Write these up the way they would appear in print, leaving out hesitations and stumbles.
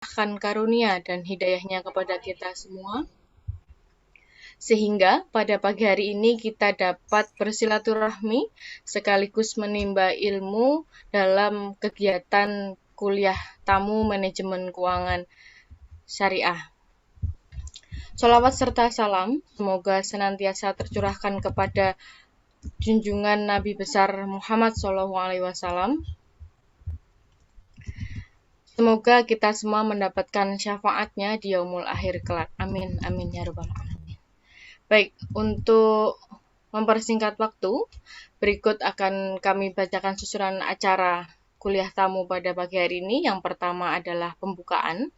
mencurahkan karunia dan hidayahnya kepada kita semua, sehingga pada pagi hari ini kita dapat bersilaturahmi sekaligus menimba ilmu dalam kegiatan kuliah tamu manajemen keuangan syariah. Sholawat serta salam semoga senantiasa tercurahkan kepada junjungan Nabi besar Muhammad SAW. Semoga kita semua mendapatkan syafaatnya di yaumul akhir kelak. Amin, amin ya rabbal alamin. Baik, untuk mempersingkat waktu, berikut akan kami bacakan susunan acara kuliah tamu pada pagi hari ini. Yang pertama adalah pembukaan.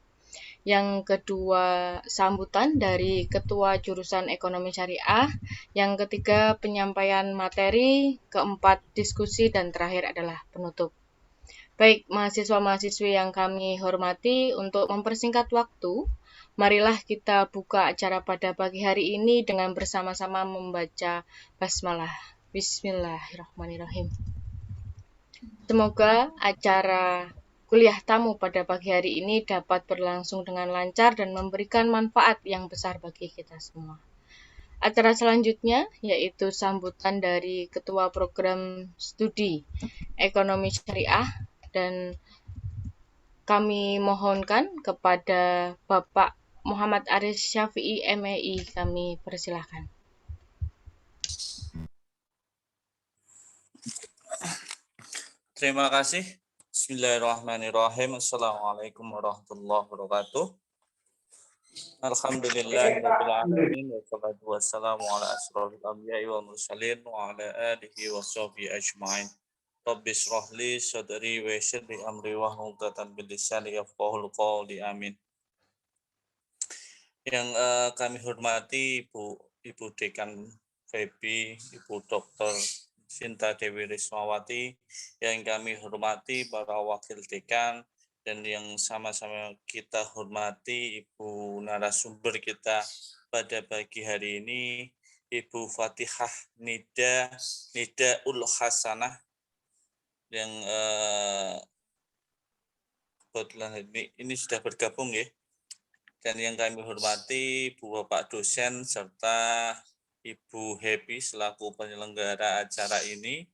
Yang kedua, sambutan dari Ketua Jurusan Ekonomi Syariah. Yang ketiga, penyampaian materi. Keempat, diskusi. Dan terakhir adalah penutup. Baik, mahasiswa-mahasiswi yang kami hormati, untuk mempersingkat waktu, marilah kita buka acara pada pagi hari ini dengan bersama-sama membaca basmalah. Bismillahirrahmanirrahim. Semoga acara kuliah tamu pada pagi hari ini dapat berlangsung dengan lancar dan memberikan manfaat yang besar bagi kita semua. Acara selanjutnya yaitu sambutan dari Ketua Program Studi Ekonomi Syariah, dan kami mohonkan kepada Bapak Muhammad Aris Syafi'i MEI, kami persilahkan. Terima kasih. Bismillahirrahmanirrahim. Assalamualaikum warahmatullahi wabarakatuh. Alhamdulillahirabbil alamin wassalatu wassalamu ala asyrofil anbiya'i wal mursalin wa ala alihi washabbihi ajmain. Rabbi shrah li sadri wa yassir li amri wahlul 'uqdatam min lisani yafqahul qawli. Amin. Yang kami hormati Ibu Dekan Febi, Ibu Dr. Sinta Dewi Rismawati, yang kami hormati para wakil dekan, dan yang sama-sama kita hormati Ibu narasumber kita pada pagi hari ini, Ibu Fatihah Nidaul Hasanah, yang kebetulan ini sudah bergabung ya. Dan yang kami hormati Ibu Bapak dosen serta Ibu Happy selaku penyelenggara acara ini,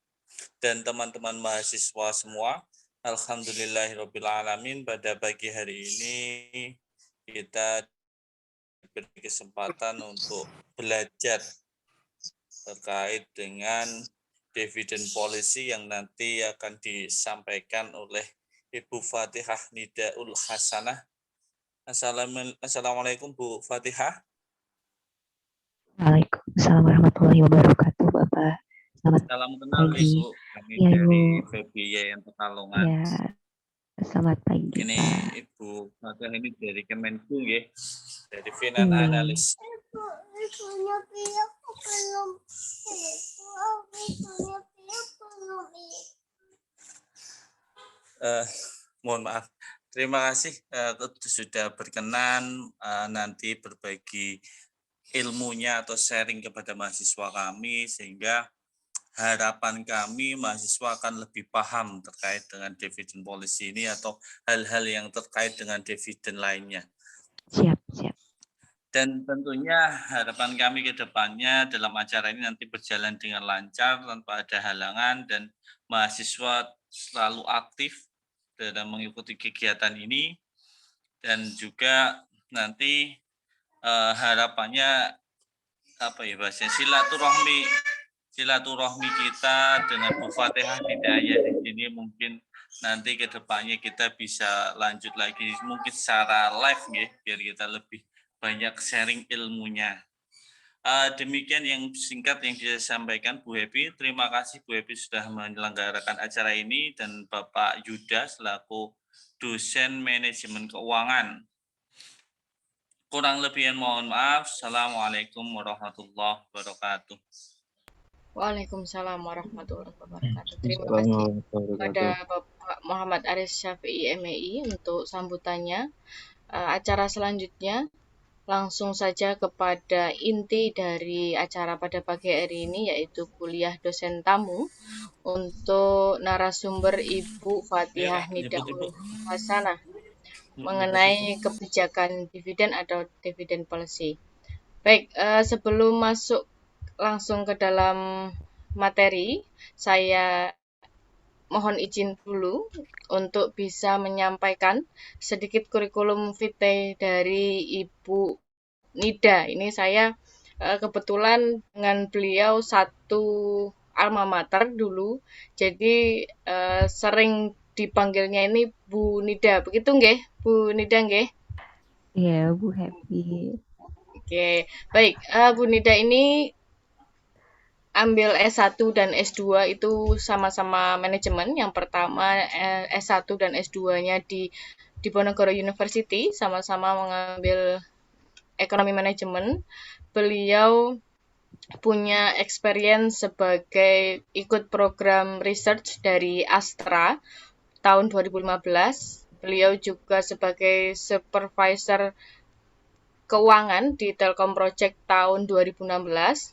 dan teman-teman mahasiswa semua. Alhamdulillahirabbil alamin, pada pagi hari ini kita diberi kesempatan untuk belajar terkait dengan dividen policy yang nanti akan disampaikan oleh Ibu Fatihah Nidaul Hasanah. Assalamualaikum Bu Fatihah. Waalaikumsalam warahmatullahi wabarakatuh, Bapak. Salam kenal pagi. Ibu. Kami Ya, dari Ibu. Febi Yayan Pekalongan. Ya, selamat pagi, Ini Pak. Ibu Fatihah ini dari Kemenku ya, dari Finan Analis. Mohon maaf. Terima kasih sudah berkenan nanti berbagi ilmunya atau sharing kepada mahasiswa kami, sehingga harapan kami mahasiswa akan lebih paham terkait dengan dividen policy ini atau hal-hal yang terkait dengan dividen lainnya. Siap. Dan tentunya harapan kami ke depannya dalam acara ini nanti berjalan dengan lancar tanpa ada halangan, dan mahasiswa selalu aktif dalam mengikuti kegiatan ini, dan juga nanti harapannya bahasanya silaturahmi kita dengan Bu Fatihah Hidayah di sini mungkin nanti ke depannya kita bisa lanjut lagi mungkin secara live ya, biar kita lebih banyak sharing ilmunya. Demikian yang singkat yang disampaikan Bu Happy. Terima kasih Bu Happy sudah menyelenggarakan acara ini, dan Bapak Yuda selaku dosen manajemen keuangan. Kurang lebihnya mohon maaf. Assalamualaikum warahmatullahi wabarakatuh. Waalaikumsalam warahmatullahi wabarakatuh. Terima kasih kepada Bapak Muhammad Aris Syafi'i MEI untuk sambutannya. Acara selanjutnya langsung saja kepada inti dari acara pada pagi hari ini, yaitu kuliah dosen tamu. Untuk narasumber Ibu Fatihah Nidaul Hasanah. mengenai kebijakan dividen atau dividend policy. Baik, sebelum masuk langsung ke dalam materi, saya mohon izin dulu untuk bisa menyampaikan sedikit kurikulum vitae dari Ibu Nida. Ini saya kebetulan dengan beliau satu alma mater dulu, jadi sering dipanggilnya ini Bu Nida. Begitu nggih, Bu Nida nggih? Iya, Bu Happy. Oke, baik. Bu Nida ini ambil S1 dan S2 itu sama-sama manajemen. Yang pertama S1 dan S2-nya di Diponegoro University, sama-sama mengambil ekonomi manajemen. Beliau punya experience sebagai ikut program research dari Astra tahun 2015. Beliau juga sebagai supervisor keuangan di Telkom Project tahun 2016.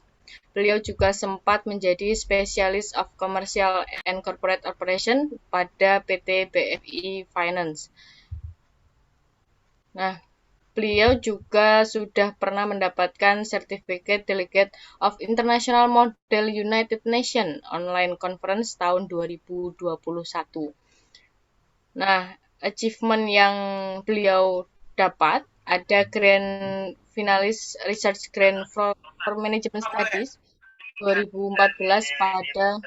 Beliau juga sempat menjadi spesialis of commercial and corporate operation pada PT BFI Finance. Nah, beliau juga sudah pernah mendapatkan Certificate Delegate of International Model United Nations Online Conference tahun 2021. Nah, achievement yang beliau dapat ada Grand Finalis Research Grant for Management Studies 2014 pada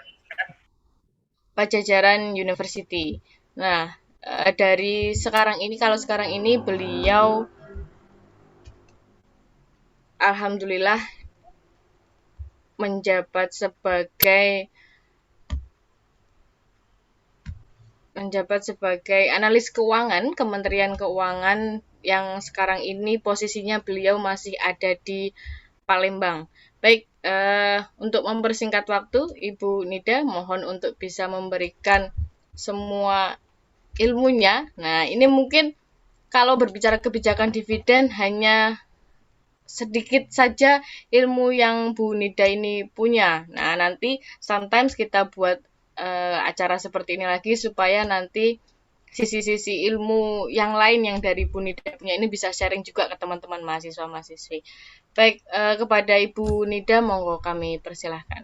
Pajajaran University. Nah, dari sekarang ini, kalau sekarang ini beliau alhamdulillah menjabat sebagai analis keuangan Kementerian Keuangan yang sekarang ini posisinya beliau masih ada di Palembang. Baik, untuk mempersingkat waktu, Ibu Nida mohon untuk bisa memberikan semua ilmunya. Nah, ini mungkin kalau berbicara kebijakan dividen hanya sedikit saja ilmu yang Bu Nida ini punya. Nah, nanti sometimes kita buat acara seperti ini lagi supaya nanti sisi-sisi ilmu yang lain yang dari Bu Nida punya ini bisa sharing juga ke teman-teman mahasiswa-mahasiswi. Baik, kepada Ibu Nida monggo kami persilahkan.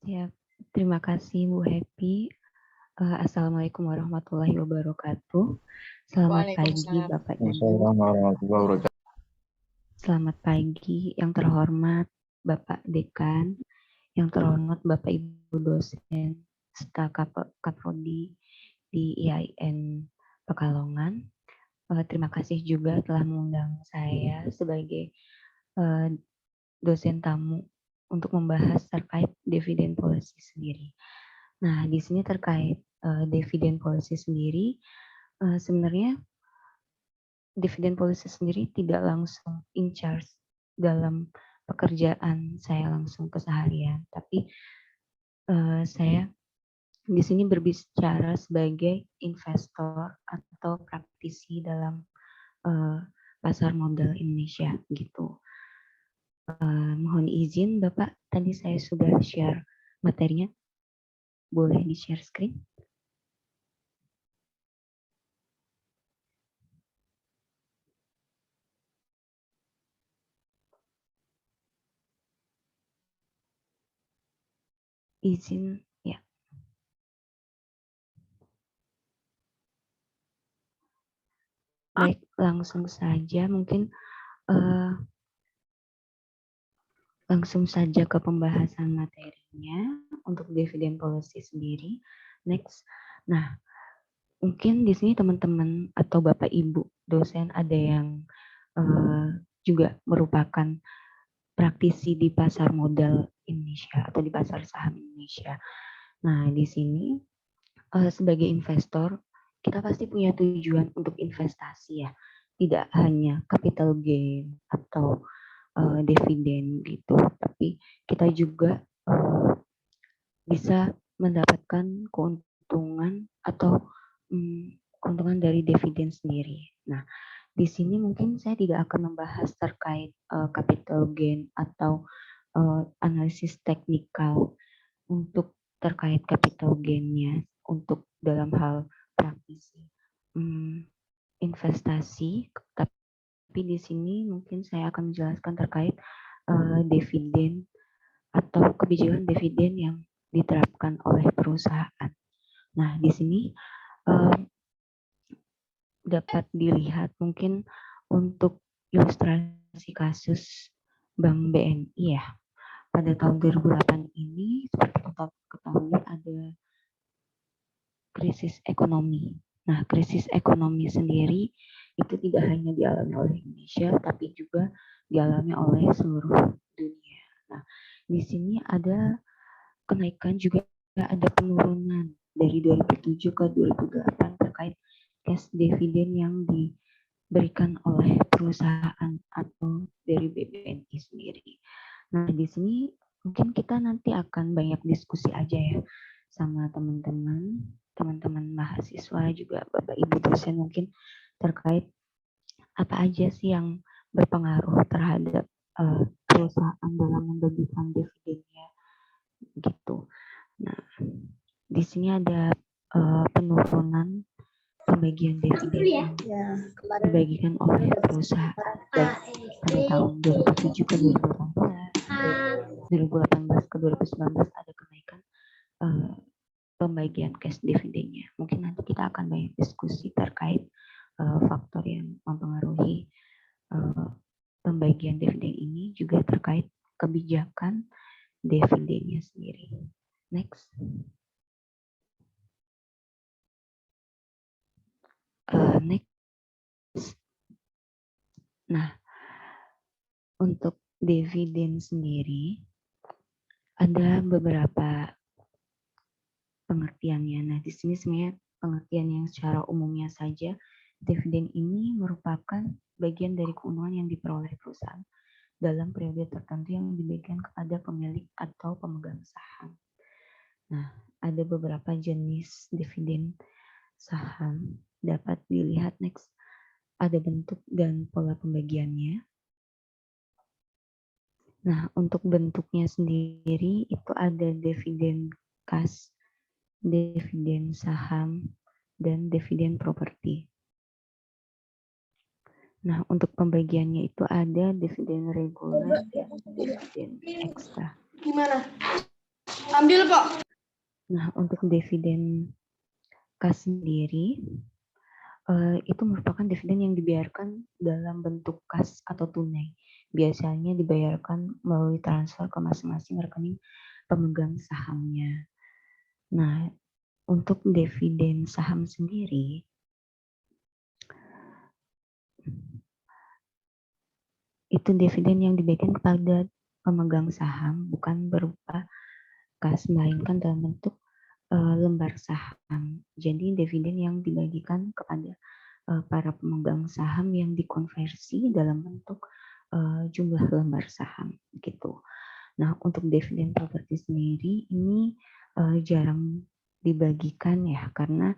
Siap. Terima kasih Bu Happy. Assalamualaikum warahmatullahi wabarakatuh. Selamat pagi Waalaikumsalam. Bapak Ibu. Assalamualaikum warahmatullahi wabarakatuh. Selamat pagi yang terhormat Bapak Dekan, yang terhormat Bapak Ibu dosen staf Kaprodi di IAIN Pekalongan. Terima kasih juga telah mengundang saya sebagai dosen tamu untuk membahas terkait dividen policy sendiri. Nah, di sini terkait dividen policy sendiri, sebenarnya dividen policy sendiri tidak langsung in charge dalam pekerjaan saya langsung keseharian, tapi saya di sini berbicara sebagai investor atau praktisi dalam pasar modal Indonesia gitu. Mohon izin Bapak, tadi saya sudah share materinya. Boleh di-share screen? Izin, ya. Baik, langsung saja mungkin langsung saja ke pembahasan materinya untuk dividen policy sendiri. Next. Nah, mungkin di sini teman-teman atau Bapak Ibu dosen ada yang juga merupakan praktisi di pasar modal Indonesia atau di pasar saham Indonesia. Nah, di sini sebagai investor kita pasti punya tujuan untuk investasi ya, tidak hanya capital gain atau dividen gitu, tapi kita juga bisa mendapatkan keuntungan atau keuntungan dari dividen sendiri. Nah, di sini mungkin saya tidak akan membahas terkait capital gain atau analisis teknikal untuk terkait capital gain-nya untuk dalam hal praktisi investasi, tapi di sini mungkin saya akan menjelaskan terkait dividen atau kebijakan dividen yang diterapkan oleh perusahaan. Nah, di sini dapat dilihat mungkin untuk ilustrasi kasus Bank BNI ya. Pada tahun 2008 ini, seperti kita ketahui ada krisis ekonomi. Nah, krisis ekonomi sendiri itu tidak hanya dialami oleh Indonesia, tapi juga dialami oleh seluruh dunia. Nah, di sini ada kenaikan juga ada penurunan dari 2007 ke 2008 terkait cash dividend yang diberikan oleh perusahaan atau dari BBNI sendiri. Nah, di sini mungkin kita nanti akan banyak diskusi aja ya sama teman-teman mahasiswa juga Bapak Ibu dosen mungkin terkait apa aja sih yang berpengaruh terhadap perusahaan dalam membagikan dividennya gitu. Nah, di sini ada penurunan pembagian dividen yang dibagikan oleh perusahaan baik pada tahun 2007 ke 2018, 2018 ke 2019 ada kenaikan pembagian cash dividennya. Mungkin nanti kita akan banyak diskusi terkait faktor yang mempengaruhi pembagian dividen ini juga terkait kebijakan dividennya sendiri. Next. Next. Nah, untuk dividen sendiri ada beberapa pengertiannya. Nah, di sini sebenarnya pengertian yang secara umumnya saja, dividen ini merupakan bagian dari keuntungan yang diperoleh perusahaan dalam periode tertentu yang dibagikan kepada pemilik atau pemegang saham. Nah, ada beberapa jenis dividen saham dapat dilihat next. Ada bentuk dan pola pembagiannya. Nah, untuk bentuknya sendiri itu ada dividen kas, dividen saham, dan dividen properti. Nah, untuk pembagiannya itu ada dividen reguler dan dividen ekstra. Gimana? Ambil, Pak. Nah, untuk dividen kas sendiri, itu merupakan dividen yang dibayarkan dalam bentuk kas atau tunai. Biasanya dibayarkan melalui transfer ke masing-masing rekening pemegang sahamnya. Nah, untuk dividen saham sendiri, itu dividen yang diberikan kepada pemegang saham, bukan berupa kas, melainkan dalam bentuk lembar saham. Jadi dividen yang dibagikan kepada para pemegang saham yang dikonversi dalam bentuk jumlah lembar saham gitu. Nah, untuk dividen properti sendiri ini jarang dibagikan ya, karena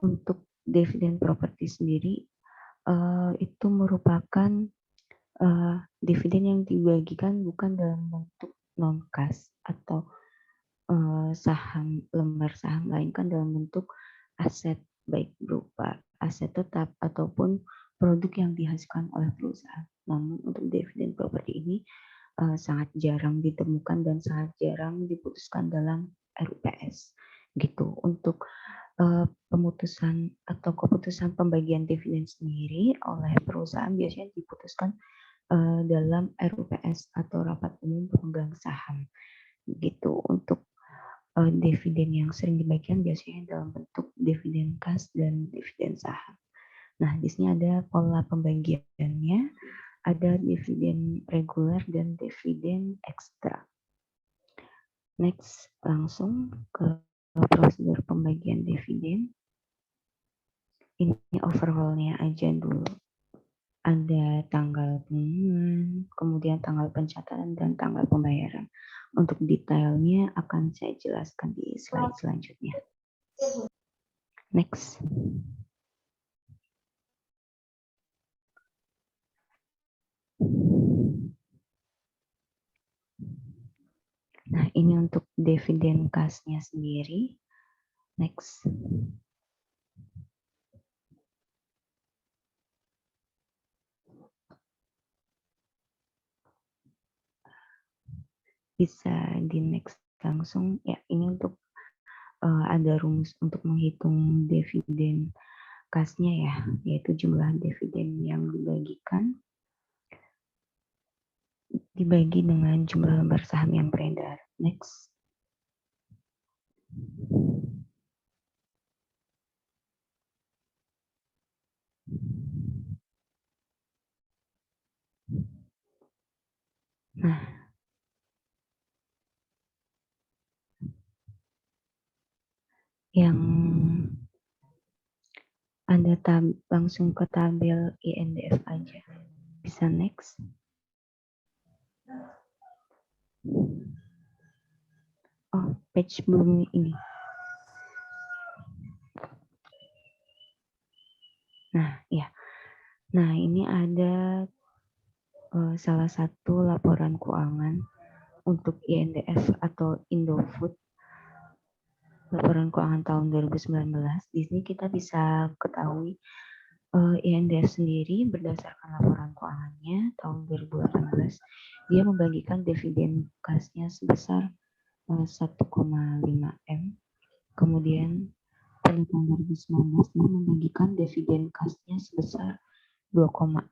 untuk dividen properti sendiri itu merupakan dividen yang dibagikan bukan dalam bentuk non kas atau saham, lembar saham, melainkan dalam bentuk aset, baik berupa aset tetap ataupun produk yang dihasilkan oleh perusahaan. Namun untuk dividen properti ini sangat jarang ditemukan dan sangat jarang diputuskan dalam RUPS gitu. Untuk pemutusan atau keputusan pembagian dividen sendiri oleh perusahaan biasanya diputuskan dalam RUPS atau rapat umum pemegang saham gitu. Untuk dividen yang sering dibagikan biasanya dalam bentuk dividen kas dan dividen saham. Nah, di sini ada pola pembagiannya, ada dividen reguler dan dividen ekstra. Next, langsung ke prosedur pembagian dividen. Ini overall-nya aja dulu. Ada tanggal pengumuman, kemudian tanggal pencatatan dan tanggal pembayaran. Untuk detailnya akan saya jelaskan di slide selanjutnya. Next. Nah, ini untuk dividen kasnya sendiri. Next. bisa di next langsung ya. Ini untuk ada rumus untuk menghitung dividen kasnya ya, yaitu jumlah dividen yang dibagikan dibagi dengan jumlah lembar saham yang beredar. Next. Nah, yang ada langsung ke tabel INDF aja. Bisa next. Oh, page belum ini. Nah, ya. Nah, ini ada salah satu laporan keuangan untuk INDF atau Indofood. Laporan keuangan tahun 2019. Di sini kita bisa ketahui INDF sendiri berdasarkan laporan keuangannya tahun 2018, dia membagikan dividen kasnya sebesar 1,5 M. Kemudian pada tahun 2019 dia membagikan dividen kasnya sebesar 2,4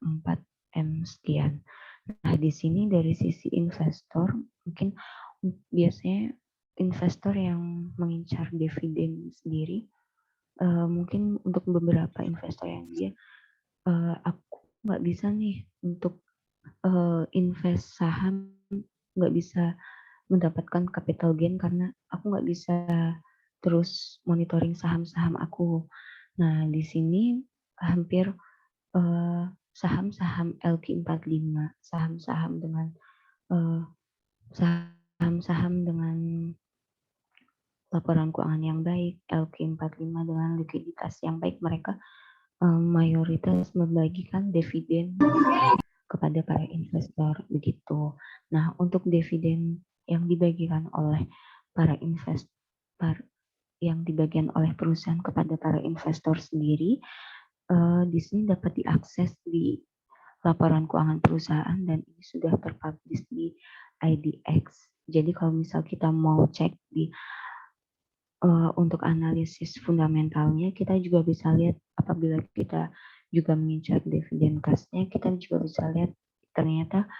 M sekian. Nah, di sini dari sisi investor, mungkin biasanya investor yang mengincar dividen sendiri, mungkin untuk beberapa investor yang dia aku nggak bisa nih untuk invest saham, nggak bisa mendapatkan capital gain karena aku nggak bisa terus monitoring saham-saham aku. Nah, di sini hampir saham-saham LQ45, saham-saham dengan saham-saham dengan laporan keuangan yang baik, LQ45 dengan likuiditas yang baik, mereka mayoritas membagikan dividen kepada para investor begitu. Nah, untuk dividen yang dibagikan oleh para investor, yang dibagikan oleh perusahaan kepada para investor sendiri, di sini dapat diakses di laporan keuangan perusahaan dan ini sudah terpublish di IDX. Jadi kalau misal kita mau cek di untuk analisis fundamentalnya, kita juga bisa lihat apabila kita juga mengincar dividen kasnya, kita juga bisa lihat ternyata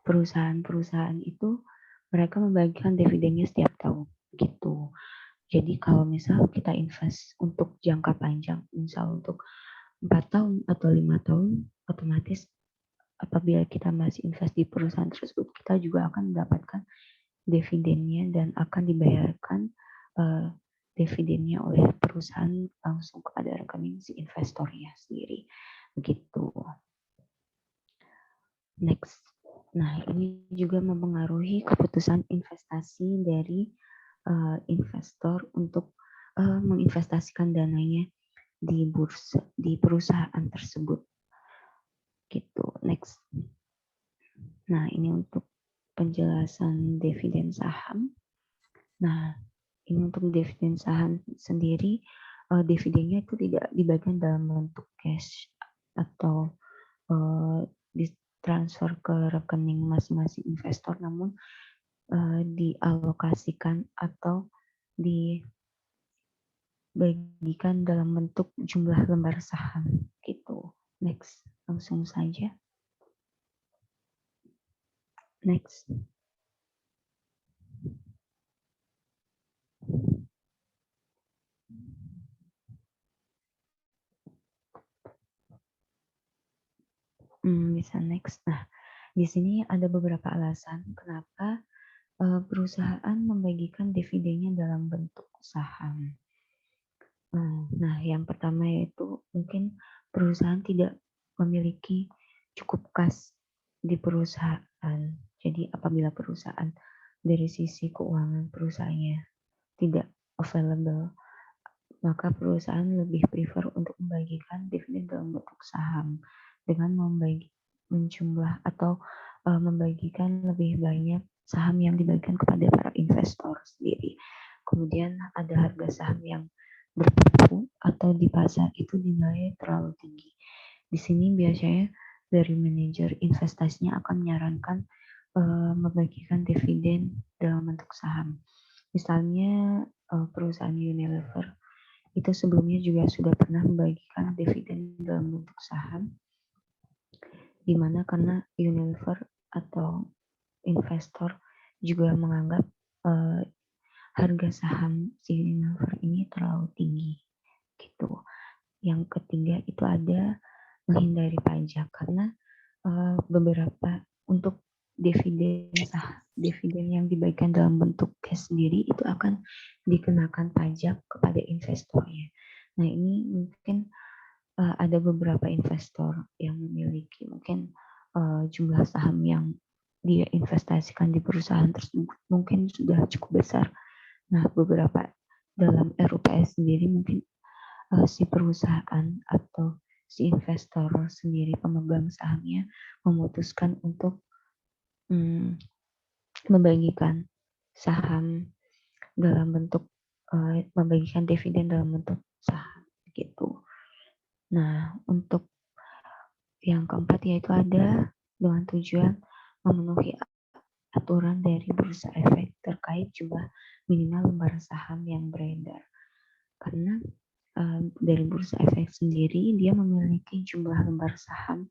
perusahaan-perusahaan itu mereka membagikan dividennya setiap tahun gitu. Jadi kalau misal kita invest untuk jangka panjang, misal untuk 4 tahun atau 5 tahun, otomatis apabila kita masih invest di perusahaan tersebut, kita juga akan mendapatkan dividennya dan akan dibayarkan dividennya oleh perusahaan langsung kepada rekening si investornya sendiri. Begitu. Next. Nah, ini juga mempengaruhi keputusan investasi dari investor untuk menginvestasikan dananya di bursa, di perusahaan tersebut. Gitu. Next. Nah, ini untuk penjelasan dividen saham. Nah, ini untuk dividen saham sendiri, dividennya itu tidak dibagikan dalam bentuk cash atau ditransfer ke rekening masing-masing investor, namun dialokasikan atau dibagikan dalam bentuk jumlah lembar saham gitu. Next, langsung saja. Next. Bisa next. Nah, di sini ada beberapa alasan kenapa perusahaan membagikan dividennya dalam bentuk saham. Nah, yang pertama yaitu mungkin perusahaan tidak memiliki cukup kas di perusahaan. Jadi apabila perusahaan dari sisi keuangan perusahaannya tidak available, maka perusahaan lebih prefer untuk membagikan dividen dalam bentuk saham dengan menjumlah atau membagikan lebih banyak saham yang dibagikan kepada para investor sendiri. Kemudian ada harga saham yang berlaku atau di pasar itu dinilai terlalu tinggi. Di sini biasanya dari manajer investasinya akan menyarankan membagikan dividen dalam bentuk saham. Misalnya perusahaan Unilever itu sebelumnya juga sudah pernah membagikan dividen dalam bentuk saham, di mana karena Unilever atau investor juga menganggap harga saham si Unilever ini terlalu tinggi gitu. Yang ketiga itu ada menghindari pajak, karena beberapa untuk dividen yang dibagikan dalam bentuk cash sendiri itu akan dikenakan pajak kepada investornya. Nah, ini mungkin ada beberapa investor yang memiliki mungkin jumlah saham yang dia investasikan di perusahaan tersebut mungkin sudah cukup besar. Nah, beberapa dalam RUPS sendiri mungkin si perusahaan atau si investor sendiri pemegang sahamnya memutuskan untuk membagikan saham dalam bentuk membagikan dividen dalam bentuk saham gitu. Nah, untuk yang keempat yaitu ada dengan tujuan memenuhi aturan dari Bursa Efek terkait jumlah minimal lembar saham yang beredar. Karena dari Bursa Efek sendiri dia memiliki jumlah lembar saham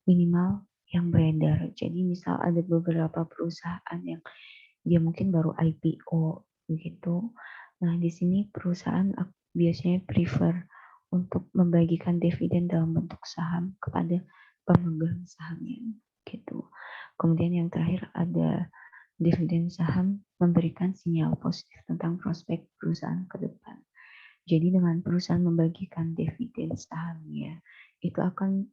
minimal yang beredar. Jadi misal ada beberapa perusahaan yang dia mungkin baru IPO begitu. Nah, di sini perusahaan biasanya prefer untuk membagikan dividen dalam bentuk saham kepada pemegang sahamnya gitu. Kemudian yang terakhir ada dividen saham memberikan sinyal positif tentang prospek perusahaan ke depan. Jadi dengan perusahaan membagikan dividen sahamnya, itu akan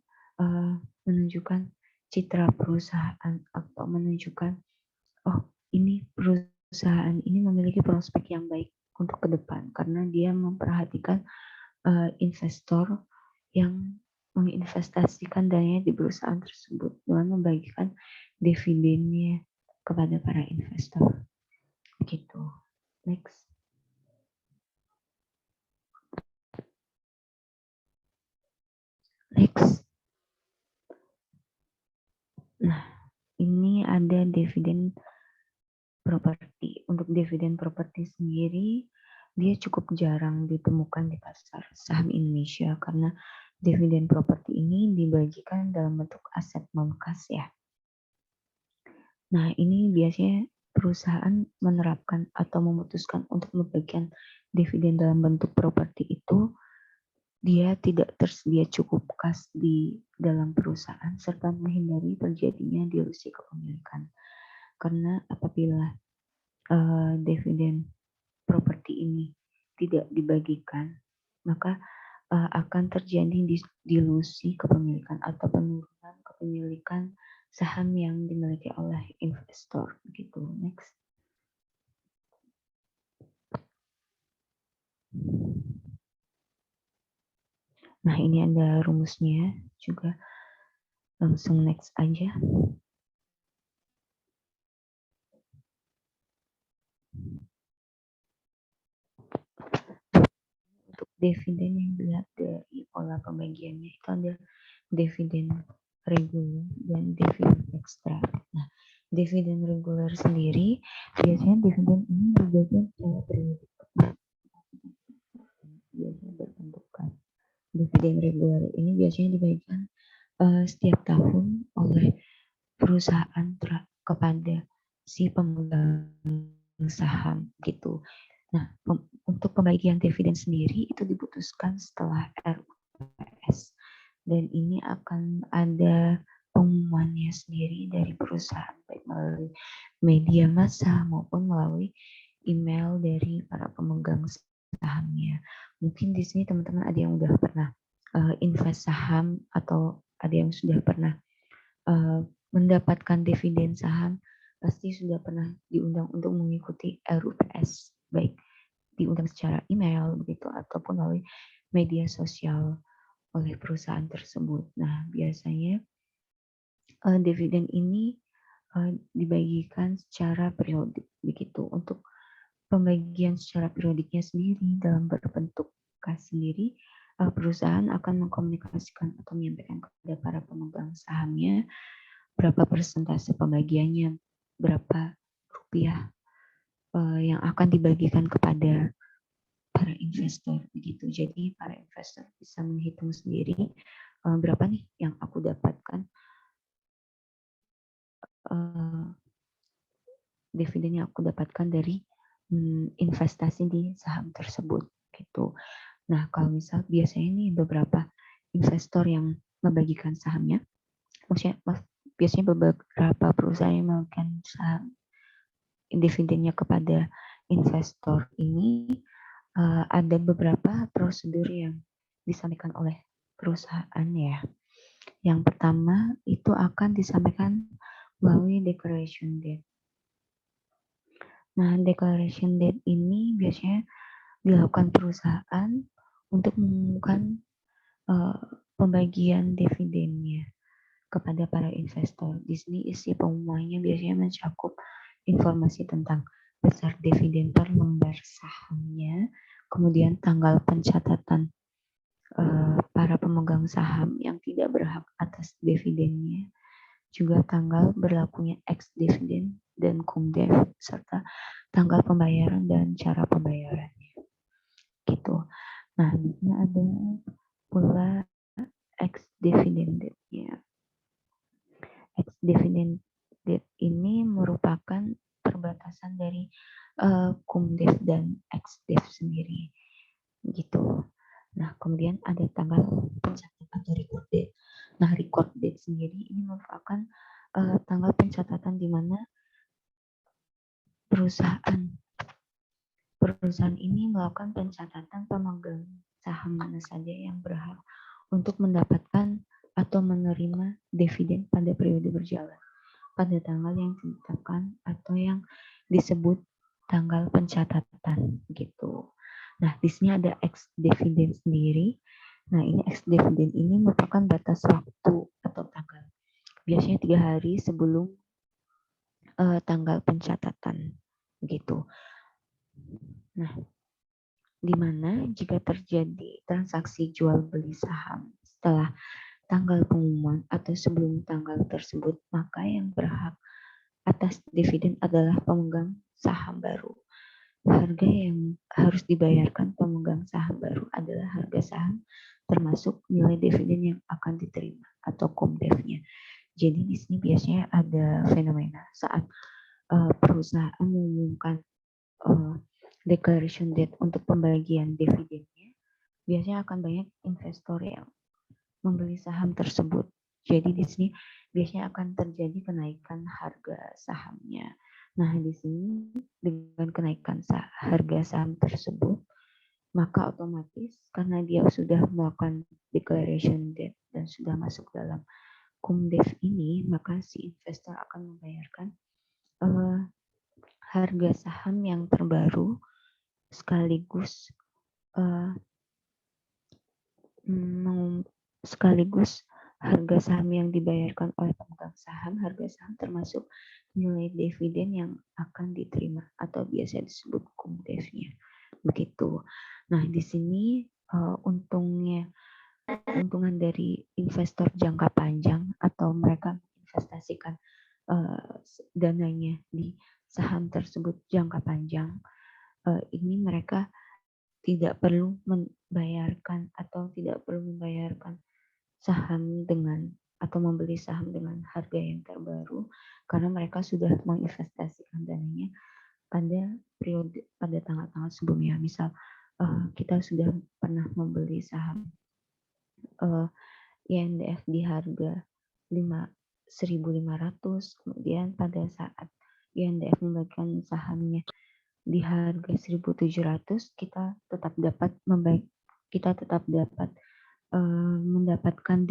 menunjukkan citra perusahaan atau menunjukkan, oh ini perusahaan ini memiliki prospek yang baik untuk ke depan karena dia memperhatikan investor yang menginvestasikan dananya di perusahaan tersebut dengan membagikan dividennya kepada para investor. Gitu. Next. Nah, ini ada dividen properti. Untuk dividen properti sendiri, dia cukup jarang ditemukan di pasar saham Indonesia karena dividen properti ini dibagikan dalam bentuk aset membekas ya. Nah, ini biasanya perusahaan menerapkan atau memutuskan untuk membagikan dividen dalam bentuk properti itu dia tidak tersedia cukup kas di dalam perusahaan serta menghindari terjadinya dilusi kepemilikan. Karena apabila dividen properti ini tidak dibagikan, maka akan terjadi dilusi kepemilikan atau penurunan kepemilikan saham yang dimiliki oleh investor gitu. Next. Nah, ini ada rumusnya juga. Langsung next aja. Untuk dividen yang dilihat dari pola pembagiannya itu ada dividen reguler dan dividen ekstra. Nah, dividen reguler sendiri biasanya dividen ini dibagikan secara periodik. Biasanya berbentuk kas. Dividen reguler ini biasanya dibagikan setiap tahun oleh perusahaan kepada si pemegang saham gitu. Nah, untuk pembagian dividen sendiri itu diputuskan setelah RUPS dan ini akan ada pengumumannya sendiri dari perusahaan baik melalui media massa maupun melalui email dari para pemegang sahamnya. Mungkin di sini teman-teman ada yang udah pernah invest saham atau ada yang sudah pernah mendapatkan dividen saham, pasti sudah pernah diundang untuk mengikuti RUPS, baik diundang secara email begitu ataupun melalui media sosial oleh perusahaan tersebut. Nah, biasanya dividen ini dibagikan secara periodik begitu. Untuk pembagian secara periodiknya sendiri dalam berbentuk kas sendiri, perusahaan akan mengkomunikasikan atau menyampaikan kepada para pemegang sahamnya berapa persentase pembagiannya berapa rupiah yang akan dibagikan kepada para investor begitu. Jadi para investor bisa menghitung sendiri berapa nih yang aku dapatkan dividen yang aku dapatkan dari investasi di saham tersebut gitu. Nah, kalau misal biasanya nih beberapa investor yang membagikan sahamnya, maksudnya biasanya beberapa perusahaan yang membagikan saham dividennya kepada investor ini ada beberapa prosedur yang disampaikan oleh perusahaan ya. Yang pertama itu akan disampaikan melalui declaration date. Nah, declaration date ini biasanya dilakukan perusahaan untuk mengumumkan pembagian dividennya kepada para investor. Di sini isi pengumumannya biasanya mencakup informasi tentang besar dividen per lembar sahamnya, kemudian tanggal pencatatan para pemegang saham yang tidak berhak atas dividennya, juga tanggal berlakunya ex dividen dan cum dev, serta tanggal pembayaran dan cara pembayarannya. Gitu. Nah, di sini ada pula ex dividend date-nya. Ex dividend date ini merupakan perbatasan dari cum dev dan ex dev sendiri. Gitu. Nah, kemudian ada tanggal pencatatan atau record date. Nah, record date sendiri ini merupakan tanggal pencatatan di mana perusahaan ini melakukan pencatatan pemegang saham mana saja yang berhak untuk mendapatkan atau menerima dividen pada periode berjalan pada tanggal yang ditetapkan atau yang disebut tanggal pencatatan gitu. Nah, di sini ada ex dividen sendiri. Nah, ini ex dividen ini merupakan batas waktu atau tanggal. Biasanya 3 hari sebelum tanggal pencatatan gitu. Nah, di mana jika terjadi transaksi jual beli saham setelah tanggal pengumuman atau sebelum tanggal tersebut, maka yang berhak atas dividen adalah pemegang saham baru. Harga yang harus dibayarkan pemegang saham baru adalah harga saham termasuk nilai dividen yang akan diterima atau cum dev-nya. Jadi di sini biasanya ada fenomena saat perusahaan mengumumkan declaration date untuk pembagian dividennya, biasanya akan banyak investor yang membeli saham tersebut. Jadi di sini biasanya akan terjadi kenaikan harga sahamnya. Nah, di sini dengan kenaikan harga saham tersebut, maka otomatis karena dia sudah melakukan declaration date dan sudah masuk dalam cum dev ini, maka si investor akan membayarkan harga saham yang terbaru sekaligus harga saham yang dibayarkan oleh pemegang saham, harga saham termasuk nilai dividen yang akan diterima atau biasa disebut cum dev-nya. Begitu. Nah, di sini untungan dari investor jangka panjang atau mereka investasikan dananya di saham tersebut jangka panjang, ini mereka tidak perlu membayarkan saham dengan atau membeli saham dengan harga yang terbaru karena mereka sudah menginvestasikan dananya pada tanggal-tanggal sebelumnya. Misal kita sudah pernah membeli saham INDF di harga 1.500, kemudian pada saat INDF membagikan sahamnya di harga 1.700, kita tetap dapat mendapatkan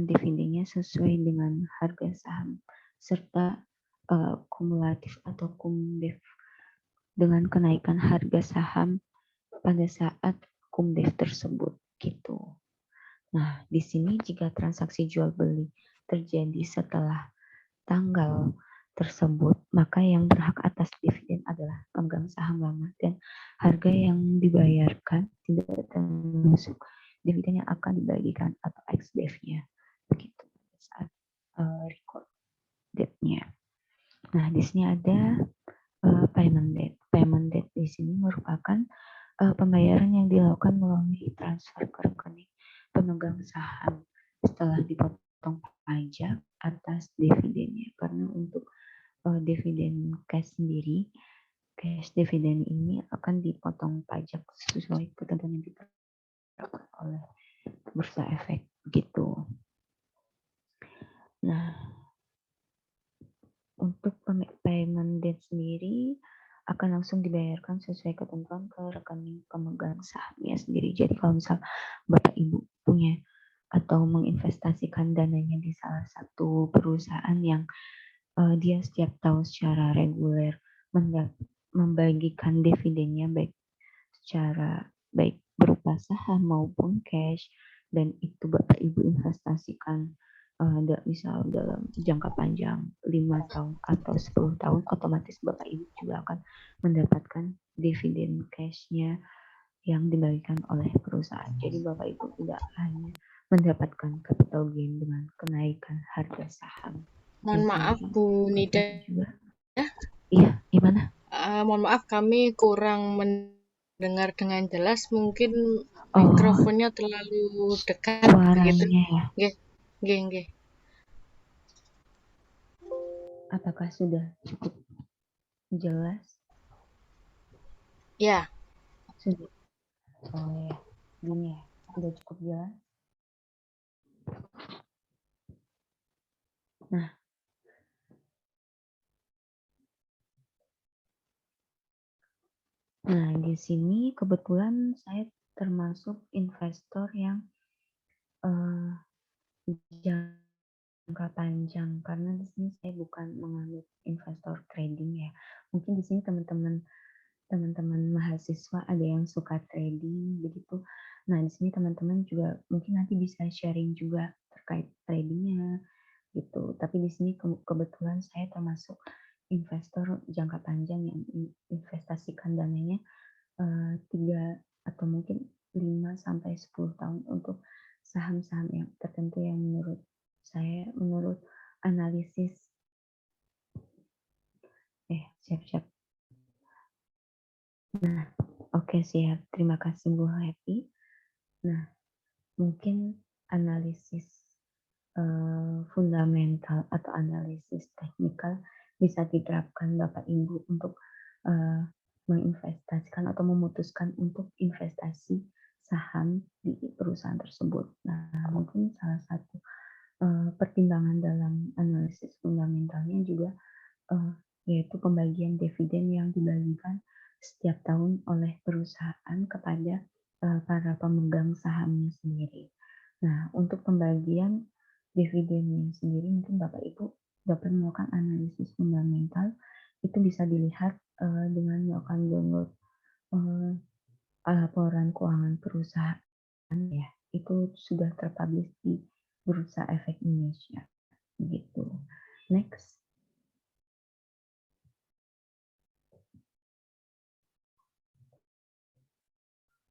dividennya sesuai dengan harga saham serta kumulatif atau cum dev dengan kenaikan harga saham pada saat cum dev tersebut gitu. Nah, di sini jika transaksi jual beli terjadi setelah tanggal tersebut, maka yang berhak atas dividen adalah pemegang saham lama dan harga yang dibayarkan tidak termasuk dividen yang akan dibagikan atau ex dev-nya. Begitu saat record date. selanjutnya. Nah, di sini ada payment date. Payment date di sini merupakan pembayaran yang dilakukan melalui transfer ke rekening pemegang saham setelah dipotong pajak atas dividennya. Karena untuk dividen cash sendiri, cash dividen ini akan dipotong pajak sesuai ketentuan yang ditetapkan oleh Bursa Efek gitu. Nah, untuk payment date sendiri akan langsung dibayarkan sesuai ketentuan ke rekening pemegang sahamnya sendiri. Jadi kalau misal Bapak Ibu punya atau menginvestasikan dananya di salah satu perusahaan yang dia setiap tahun secara reguler membagikan dividennya baik berupa saham maupun cash, dan itu Bapak Ibu investasikan misal dalam jangka panjang 5 tahun atau 10 tahun, otomatis Bapak Ibu juga akan mendapatkan dividen cashnya yang dibagikan oleh perusahaan. Jadi Bapak Ibu tidak hanya mendapatkan capital gain dengan kenaikan harga saham. Mohon maaf Bu Nida. Iya, gimana? Mohon maaf, kami kurang mendengar dengan jelas. Mungkin mikrofonnya terlalu dekat begitu. Suaranya ya. Nggih. Apakah sudah cukup jelas? Ya. Sudah. Oh ya, gini ya, sudah cukup jelas. Nah, di sini kebetulan saya termasuk investor yang jangka panjang, karena di sini saya bukan menganut investor trading ya. Mungkin di sini teman-teman mahasiswa ada yang suka trading begitu. Nah, di sini teman-teman juga mungkin nanti bisa sharing juga terkait tradingnya gitu. Tapi di sini kebetulan saya termasuk investor jangka panjang yang investasikan dananya 3 atau mungkin 5 sampai 10 tahun untuk saham-saham yang tertentu yang menurut analisis siap. Nah, oke, siap. Terima kasih Bu Happy. Nah, mungkin analisis fundamental atau analisis teknikal bisa diterapkan Bapak Ibu untuk menginvestasikan atau memutuskan untuk investasi saham di perusahaan tersebut. Nah, mungkin salah satu pertimbangan dalam analisis fundamentalnya juga yaitu pembagian dividen yang dibagikan setiap tahun oleh perusahaan kepada para pemegang sahamnya sendiri. Nah, untuk pembagian dividennya sendiri mungkin Bapak Ibu dapat melakukan analisis fundamental. Itu bisa dilihat dengan melakukan download laporan keuangan perusahaan ya. Itu sudah terpublish di Bursa Efek Indonesia. Begitu. Next.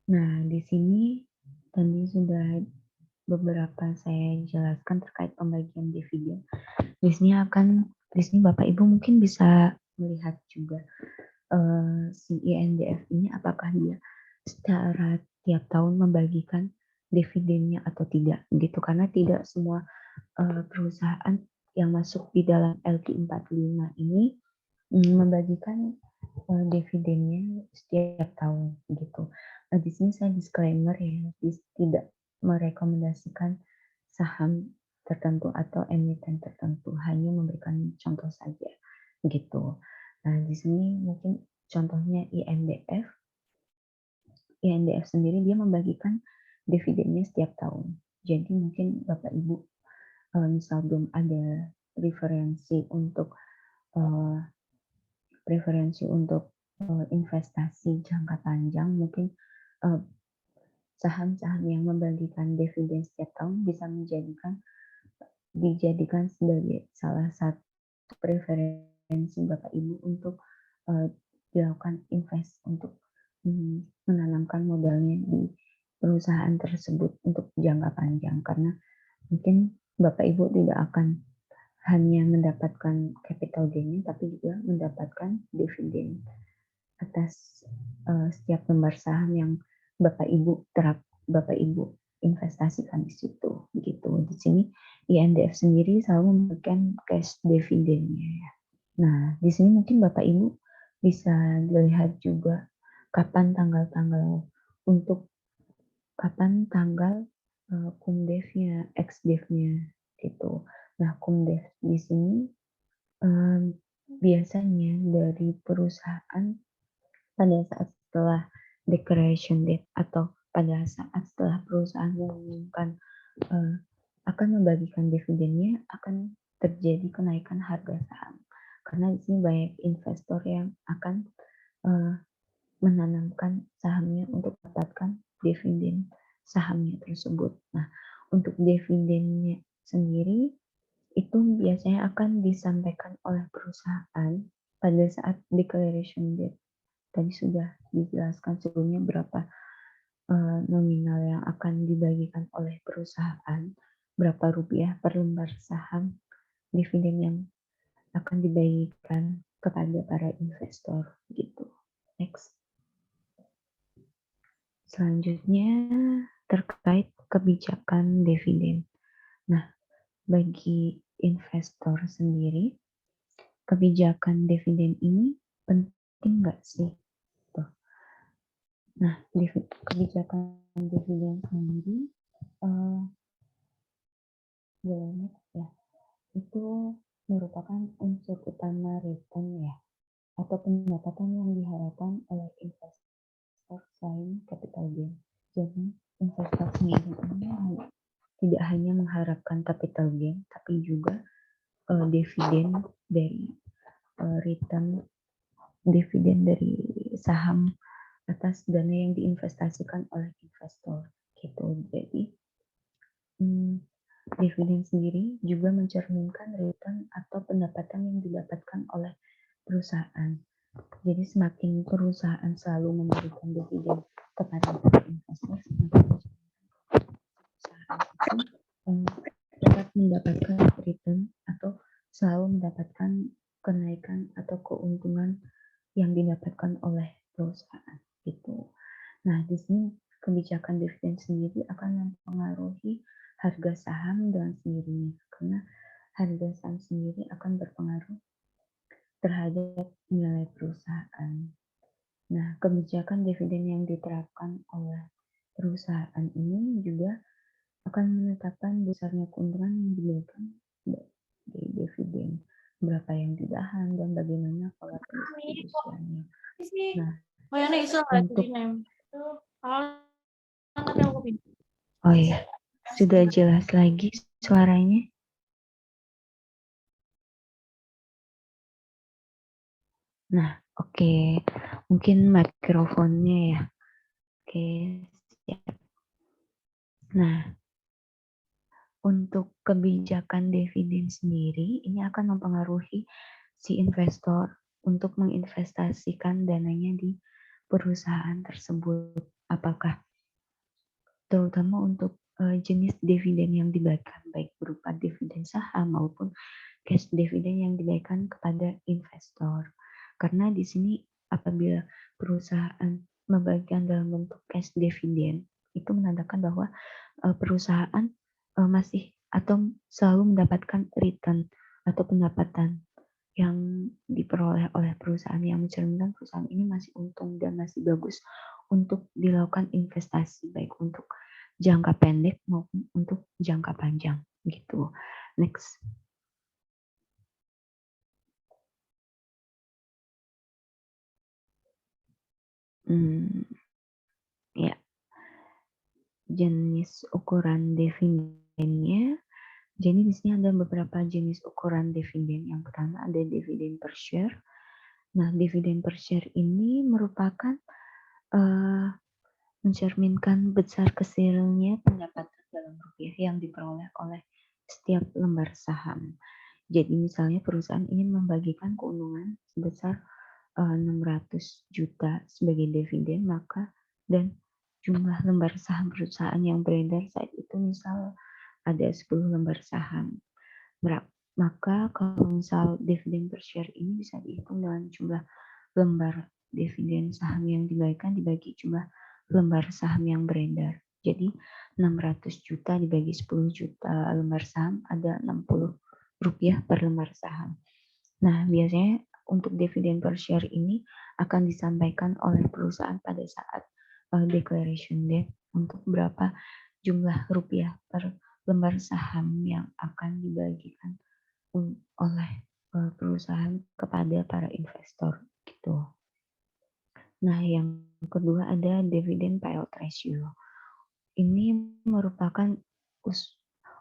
Nah, di sini tadi sudah beberapa saya jelaskan terkait pembagian dividen. Di sini Bapak Ibu mungkin bisa melihat juga si INDF ini apakah dia secara tiap tahun membagikan dividennya atau tidak gitu, karena tidak semua perusahaan yang masuk di dalam LQ45 ini membagikan dividennya setiap tahun gitu. Nah, di sini saya disclaimer ya, tidak merekomendasikan saham tertentu atau emiten tertentu, hanya memberikan contoh saja gitu. Nah, di sini mungkin contohnya INDF sendiri dia membagikan dividennya setiap tahun. Jadi mungkin Bapak Ibu misal belum ada referensi untuk investasi jangka panjang, mungkin saham-saham yang membagikan dividen setiap tahun bisa dijadikan sebagai salah satu preferensi Bapak Ibu untuk dilakukan invest untuk menanamkan modalnya di perusahaan tersebut untuk jangka panjang, karena mungkin Bapak Ibu tidak akan hanya mendapatkan capital gain, tapi juga mendapatkan dividen atas setiap lembar saham yang Bapak Ibu investasikan di situ, begitu. Di sini INDF sendiri selalu memberikan cash dividennya. Nah, di sini mungkin Bapak Ibu bisa dilihat juga kapan tanggal kumdevnya, ex-devnya gitu. Nah, kumdev di sini biasanya dari perusahaan pada saat setelah declaration date atau pada saat setelah perusahaan mengumumkan akan membagikan dividennya, akan terjadi kenaikan harga saham. Karena di sini banyak investor yang akan menanamkan sahamnya untuk mendapatkan dividen sahamnya tersebut. Nah, untuk dividennya sendiri itu biasanya akan disampaikan oleh perusahaan pada saat declaration date. Tadi sudah dijelaskan sebelumnya berapa nominal yang akan dibagikan oleh perusahaan, berapa rupiah per lembar saham dividen yang akan dibagikan kepada para investor gitu. Next. Selanjutnya terkait kebijakan dividen. Nah, bagi investor sendiri, kebijakan dividen ini penting nggak sih? Tuh. Nah, kebijakan dividen sendiri ya, itu merupakan unsur utama return ya, atau pendapatan yang diharapkan oleh investor selain capital gain. Jadi, investor sendiri ini tidak hanya mengharapkan capital gain, tapi juga dividen dari return dividen dari saham atas dana yang diinvestasikan oleh investor gitu. Jadi dividen sendiri juga mencerminkan return atau pendapatan yang didapatkan oleh perusahaan. Jadi semakin perusahaan selalu memberikan dividen kepada investor, semakin perusahaan itu dapat mendapatkan return atau selalu mendapatkan kenaikan atau keuntungan yang didapatkan oleh perusahaan gitu. Nah, di sini kebijakan dividen sendiri akan mempengaruhi harga saham dengan sendirinya, karena harga saham sendiri akan berpengaruh terhadap nilai perusahaan. Nah, kebijakan dividen yang diterapkan oleh perusahaan ini juga akan menetapkan besarnya keuntungan yang diberikan dari dividen, berapa yang ditahan, dan bagaimana pola pendistribusiannya. Nah, untuk oh ya, sudah jelas lagi suaranya? Nah, oke. Mungkin mikrofonnya ya. Oke, siap. Nah, untuk kebijakan dividen sendiri, ini akan mempengaruhi si investor untuk menginvestasikan dananya di perusahaan tersebut. Apakah terutama untuk jenis dividen yang dibagikan, baik berupa dividen saham maupun cash dividen yang diberikan kepada investor. Karena di sini apabila perusahaan membagikan dalam bentuk cash dividen, itu menandakan bahwa perusahaan masih atau selalu mendapatkan return atau pendapatan yang diperoleh oleh perusahaan, yang mencerminkan perusahaan ini masih untung dan masih bagus untuk dilakukan investasi, baik untuk jangka pendek maupun untuk jangka panjang gitu. Next. Ya, jenis ukuran dividennya. Jadi di sini ada beberapa jenis ukuran dividen. Yang pertama ada dividen per share. Nah, dividen per share ini merupakan mencerminkan besar kecilnya pendapatan dalam rupiah yang diperoleh oleh setiap lembar saham. Jadi misalnya perusahaan ingin membagikan keuntungan sebesar 600 juta sebagai dividen, maka dan jumlah lembar saham perusahaan yang beredar saat itu misal ada 10 lembar saham. Maka kalau misal dividen per share ini bisa dihitung dengan jumlah lembar dividen saham yang dibagikan dibagi jumlah lembar saham yang beredar. Jadi 600 juta dibagi 10 juta lembar saham ada 60 rupiah per lembar saham. Nah, biasanya untuk dividen per share ini akan disampaikan oleh perusahaan pada saat declaration date untuk berapa jumlah rupiah per lembar saham yang akan dibagikan oleh perusahaan kepada para investor gitu. Nah, yang kedua ada dividen payout ratio. Ini merupakan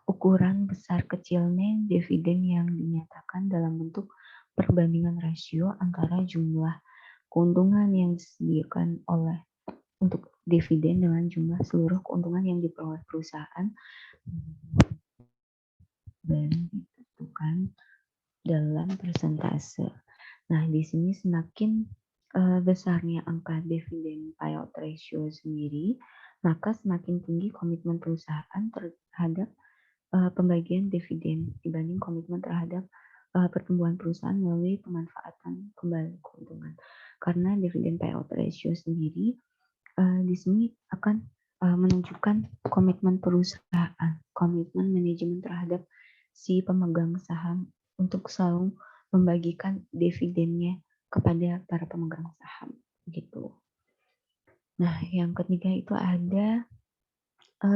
ukuran besar kecilnya dividen yang dinyatakan dalam bentuk perbandingan rasio antara jumlah keuntungan yang disediakan oleh untuk dividen dengan jumlah seluruh keuntungan yang diperoleh perusahaan dan ditentukan dalam persentase. Nah, di sini semakin besarnya angka dividen payout ratio sendiri, maka semakin tinggi komitmen perusahaan terhadap pembagian dividen dibanding komitmen terhadap pertumbuhan perusahaan melalui pemanfaatan kembali keuntungan. Karena dividen payout ratio sendiri di sini akan menunjukkan komitmen perusahaan, komitmen manajemen terhadap si pemegang saham untuk selalu membagikan dividennya kepada para pemegang saham gitu. Nah, yang ketiga itu ada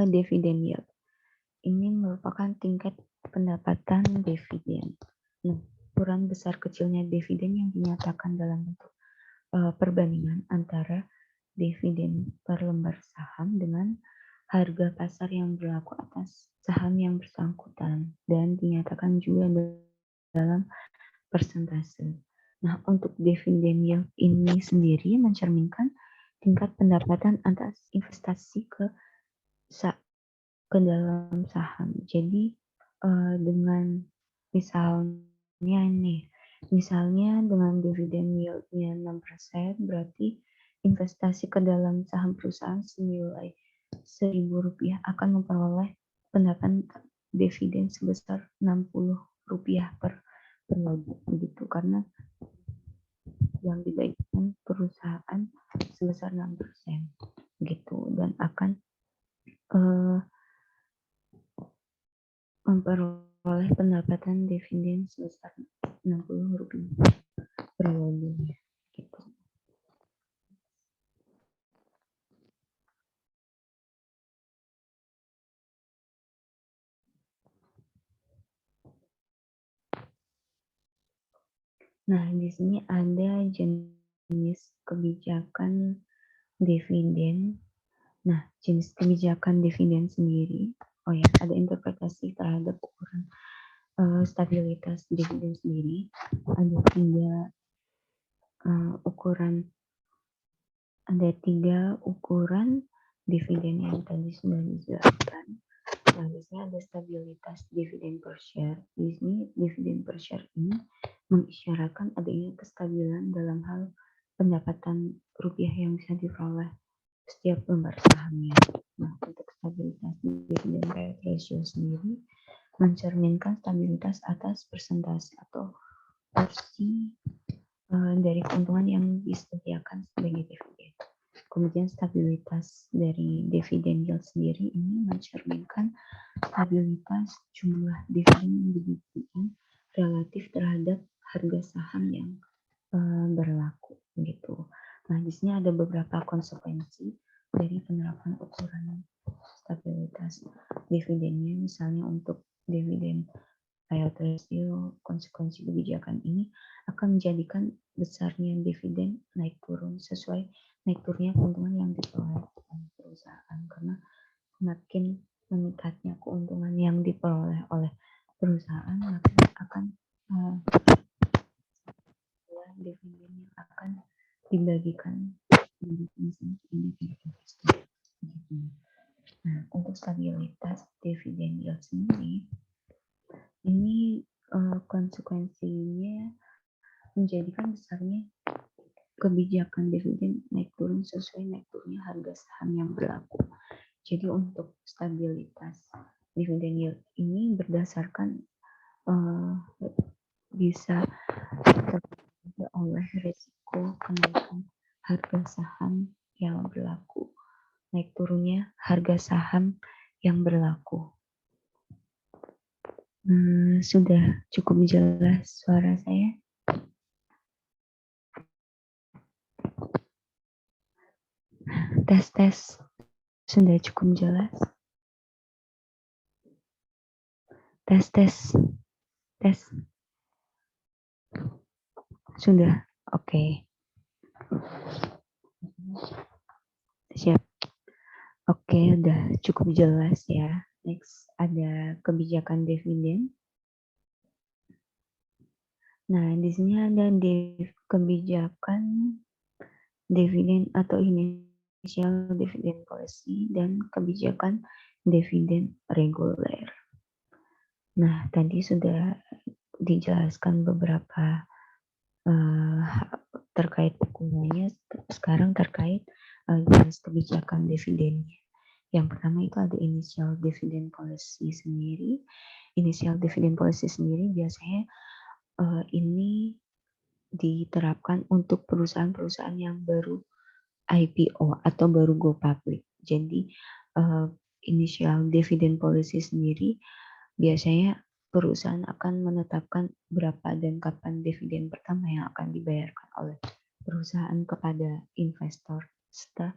dividen yield. Ini merupakan tingkat pendapatan dividen. Nah, ukuran besar kecilnya dividen yang dinyatakan dalam bentuk perbandingan antara dividen per lembar saham dengan harga pasar yang berlaku atas saham yang bersangkutan dan dinyatakan juga dalam persentase. Nah, untuk dividen yield ini sendiri mencerminkan tingkat pendapatan atas investasi ke dalam saham. Jadi dengan misalnya dengan dividen yield-nya 6%, berarti investasi ke dalam saham perusahaan senilai Rp1.000 akan memperoleh pendapatan dividen sebesar Rp60 per lot begitu, karena yang dibagikan perusahaan sebesar 6% gitu, dan akan memperoleh pendapatan dividen sebesar Rp60 per lot gitu. Nah, di sini ada jenis kebijakan dividen. Nah, jenis kebijakan dividen sendiri, ada interpretasi terhadap ukuran stabilitas dividen sendiri. Ada tiga ukuran dividen yang tadi sudah dijelaskan. Nah, di sini ada stabilitas dividen per share. Di sini dividen per share ini mengisyaratkan adanya kestabilan dalam hal pendapatan rupiah yang bisa diperoleh setiap lembar sahamnya. Nah, untuk stabilitas dividen payout ratio sendiri mencerminkan stabilitas atas persentase atau porsi dari keuntungan yang disediakan sebagai dividen. Kemudian stabilitas dari dividen yield sendiri ini mencerminkan stabilitas jumlah dividen yang diberikan relatif terhadap harga saham yang berlaku gitu. Nah, di sini ada beberapa konsekuensi dari penerapan ukuran stabilitas dividennya. Misalnya untuk dividen payout ratio, konsekuensi kebijakan ini akan menjadikan besarnya dividen naik turun sesuai naik turunnya keuntungan yang diperoleh oleh perusahaan, karena semakin meningkatnya keuntungan yang diperoleh oleh perusahaan, maka akan dividen yang akan dibagikan investor. Nah, untuk stabilitas dividen yield sendiri, ini konsekuensinya menjadikan besarnya kebijakan dividen naik turun sesuai naik turunnya harga saham yang berlaku. Jadi untuk stabilitas dividen yield ini berdasarkan eh, bisa terjadi oleh risiko kenaikan harga saham yang berlaku, naik turunnya harga saham yang berlaku. Sudah cukup jelas suara saya? Tes. Sudah cukup jelas? Tes. Sudah, oke. Siap. Oke, udah cukup jelas ya. Next, ada kebijakan dividen. Nah, di sini ada kebijakan dividen atau initial dividend policy dan kebijakan dividen reguler. Nah, tadi sudah dijelaskan beberapa terkait hukumannya, sekarang terkait jenis kebijakan dividennya. Yang pertama itu ada initial dividend policy sendiri. Initial dividend policy sendiri biasanya ini diterapkan untuk perusahaan-perusahaan yang baru IPO atau baru go public. Jadi initial dividend policy sendiri biasanya perusahaan akan menetapkan berapa dan kapan dividen pertama yang akan dibayarkan oleh perusahaan kepada investor serta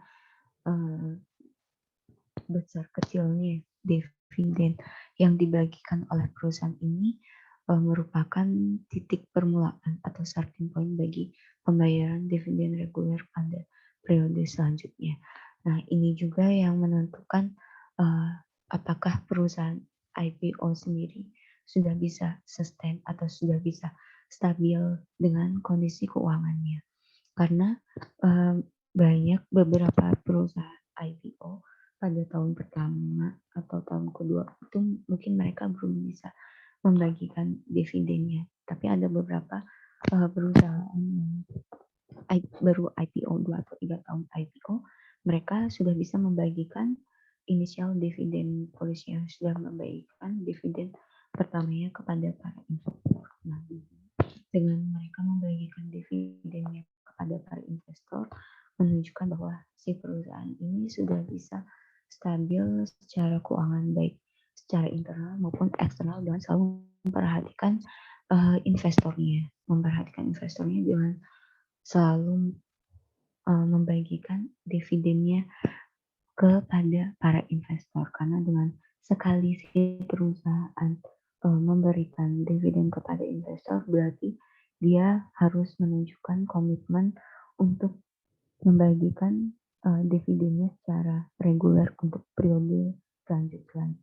besar kecilnya dividen yang dibagikan oleh perusahaan ini merupakan titik permulaan atau starting point bagi pembayaran dividen reguler pada periode selanjutnya. Nah, ini juga yang menentukan apakah perusahaan IPO sendiri sudah bisa sustain atau sudah bisa stabil dengan kondisi keuangannya. Karena banyak beberapa perusahaan IPO pada tahun pertama atau tahun kedua itu mungkin mereka belum bisa membagikan dividennya. Tapi ada beberapa perusahaan yang baru IPO 2 atau 3 tahun IPO, mereka sudah bisa membagikan initial dividend policy yang sudah membagikan dividen pertamanya kepada para investor. Nah, dengan mereka membagikan dividennya kepada para investor, menunjukkan bahwa si perusahaan ini sudah bisa stabil secara keuangan, baik secara internal maupun eksternal, dengan selalu memperhatikan investornya dengan selalu membagikan dividennya kepada para investor, karena dengan sekali si perusahaan memberikan dividen kepada investor berarti dia harus menunjukkan komitmen untuk membagikan dividennya secara reguler untuk periode selanjutnya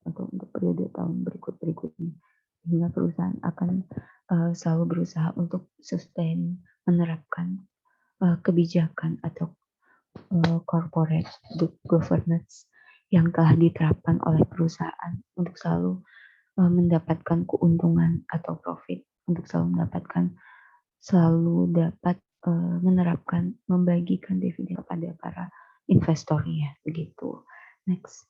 atau untuk periode tahun berikutnya, sehingga perusahaan akan selalu berusaha untuk sustain menerapkan kebijakan atau corporate governance yang telah diterapkan oleh perusahaan untuk selalu mendapatkan keuntungan atau profit, untuk selalu dapat menerapkan, membagikan dividen kepada para investornya, begitu. Next.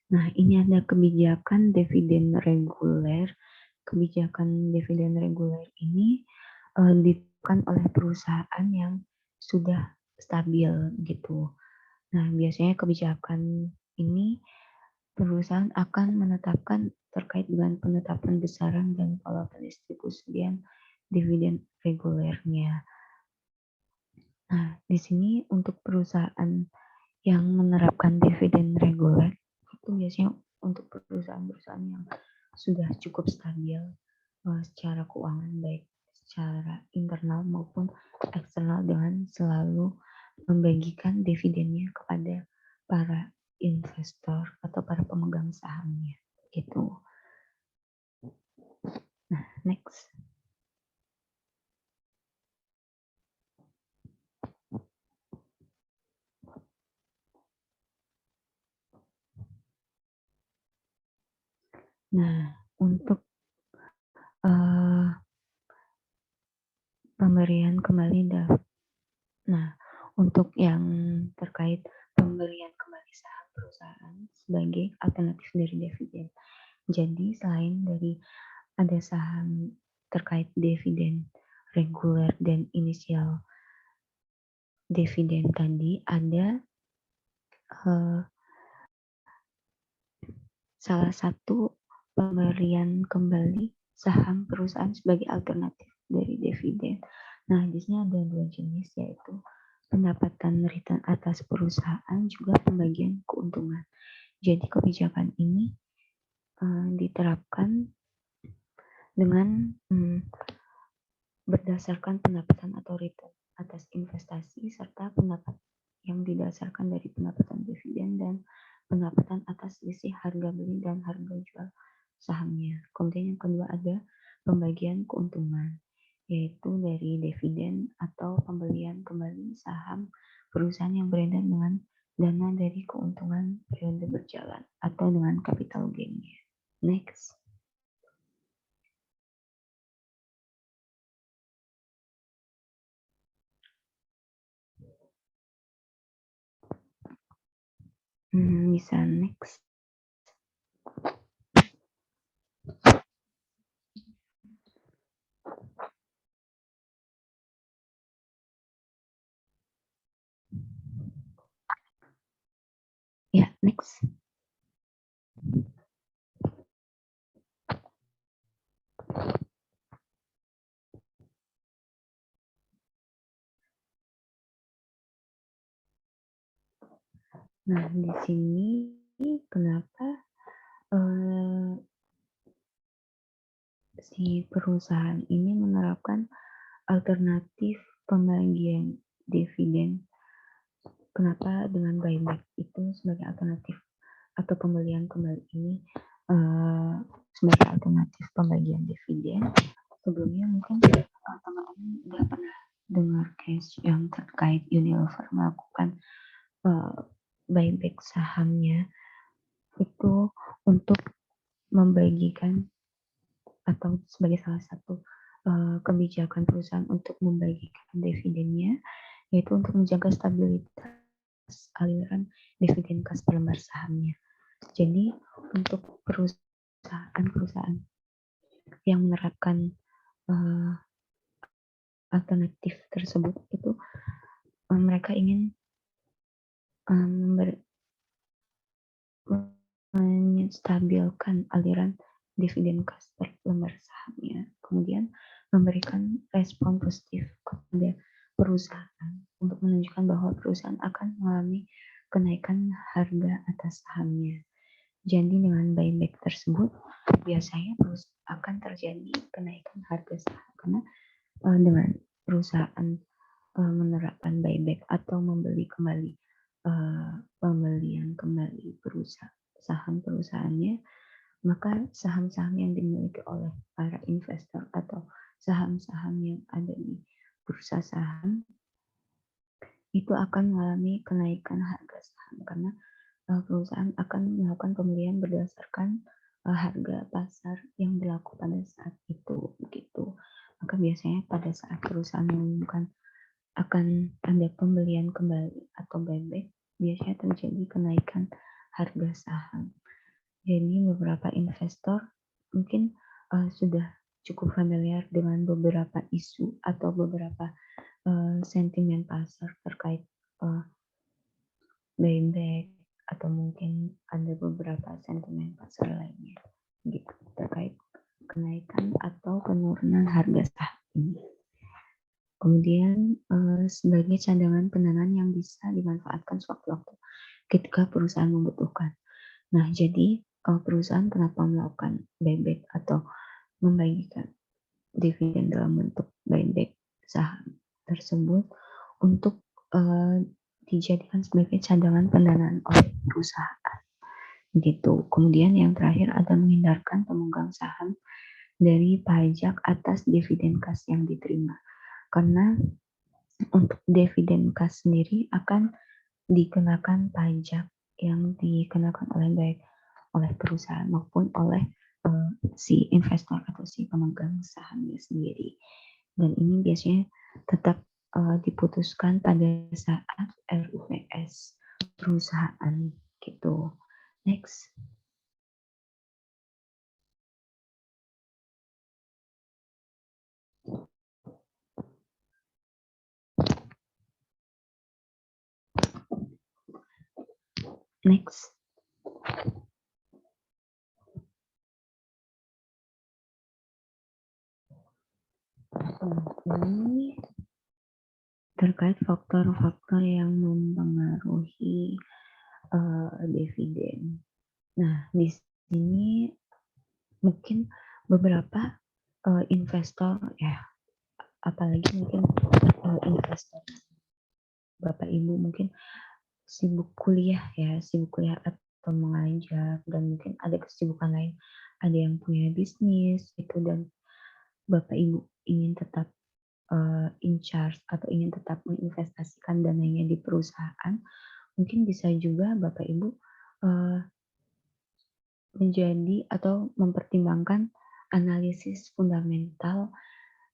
Nah, ini ada kebijakan dividen reguler. Kebijakan dividen reguler ini diterapkan oleh perusahaan yang sudah stabil gitu. Nah, biasanya kebijakan ini perusahaan akan menetapkan terkait dengan penetapan besaran dan pola pendistribusian dividen regulernya. Nah, di sini untuk perusahaan yang menerapkan dividen reguler itu biasanya untuk perusahaan-perusahaan yang sudah cukup stabil secara keuangan, baik secara internal maupun eksternal, dengan selalu membagikan dividennya kepada para investor atau para pemegang sahamnya gitu. Nah, next. Nah, untuk pemberian kembali Nah, untuk yang terkait pembelian kembali saham perusahaan sebagai alternatif dari dividen. Jadi selain dari ada saham terkait dividen reguler dan inisial dividen tadi, ada salah satu pemberian kembali saham perusahaan sebagai alternatif dari dividen. Nah, di sini ada dua jenis, yaitu pendapatan return atas perusahaan juga pembagian keuntungan. Jadi kebijakan ini diterapkan dengan berdasarkan pendapatan atau return atas investasi serta pendapat yang didasarkan dari pendapatan dividen dan pendapatan atas selisih harga beli dan harga jual sahamnya. Kemudian yang kedua ada pembagian keuntungan, yaitu dari dividen atau pembelian kembali saham perusahaan yang beredar dengan dana dari keuntungan periode berjalan atau dengan capital gain-nya. Next. Bisa next. Ya, next. Nah, di sini kenapa si perusahaan ini menerapkan alternatif pembagian dividen? Kenapa dengan buyback itu sebagai alternatif atau pembelian kembali ini sebagai alternatif pembagian dividen? Sebelumnya mungkin teman-teman udah pernah dengar case yang terkait Unilever melakukan buyback sahamnya itu untuk membagikan atau sebagai salah satu kebijakan perusahaan untuk membagikan dividennya, yaitu untuk menjaga stabilitas aliran dividen kas per lembar sahamnya. Jadi untuk perusahaan-perusahaan yang menerapkan alternatif tersebut itu mereka ingin menstabilkan aliran dividen kas per lembar sahamnya, kemudian memberikan respon positif kepada perusahaan untuk menunjukkan bahwa perusahaan akan mengalami kenaikan harga atas sahamnya. Jadi dengan buyback tersebut biasanya akan terjadi kenaikan harga saham karena dengan perusahaan menerapkan buyback atau membeli kembali pembelian kembali saham perusahaannya, maka saham-saham yang dimiliki oleh para investor atau saham-saham yang ada di bursa saham itu akan mengalami kenaikan harga saham karena perusahaan akan melakukan pembelian berdasarkan harga pasar yang berlaku pada saat itu begitu. Maka biasanya pada saat perusahaan mengumumkan akan ada pembelian kembali atau buyback, biasanya terjadi kenaikan harga saham. Jadi beberapa investor mungkin sudah cukup familiar dengan beberapa isu atau beberapa sentimen pasar terkait buyback atau mungkin ada beberapa sentimen pasar lainnya gitu terkait kenaikan atau penurunan harga saham ini. Kemudian sebagai cadangan pendanaan yang bisa dimanfaatkan sewaktu-waktu ketika perusahaan membutuhkan. Nah, jadi perusahaan kenapa melakukan buyback atau membagikan dividen dalam bentuk buyback saham tersebut untuk dijadikan sebagai cadangan pendanaan oleh perusahaan. Gitu. Kemudian yang terakhir ada menghindarkan pemegang saham dari pajak atas dividen kas yang diterima. Karena untuk dividen kas sendiri akan dikenakan pajak yang dikenakan baik oleh perusahaan maupun oleh si investor atau si pemegang sahamnya sendiri. Dan ini biasanya tetap diputuskan pada saat RUPS perusahaan gitu. Next. Next. Ini terkait faktor-faktor yang mempengaruhi dividen. Nah, di sini mungkin beberapa investor ya, apalagi mungkin investor Bapak Ibu mungkin sibuk kuliah atau mengajar, dan mungkin ada kesibukan lain, ada yang punya bisnis itu, dan Bapak Ibu ingin tetap in charge atau ingin tetap menginvestasikan dananya di perusahaan, mungkin bisa juga Bapak Ibu menjadi atau mempertimbangkan analisis fundamental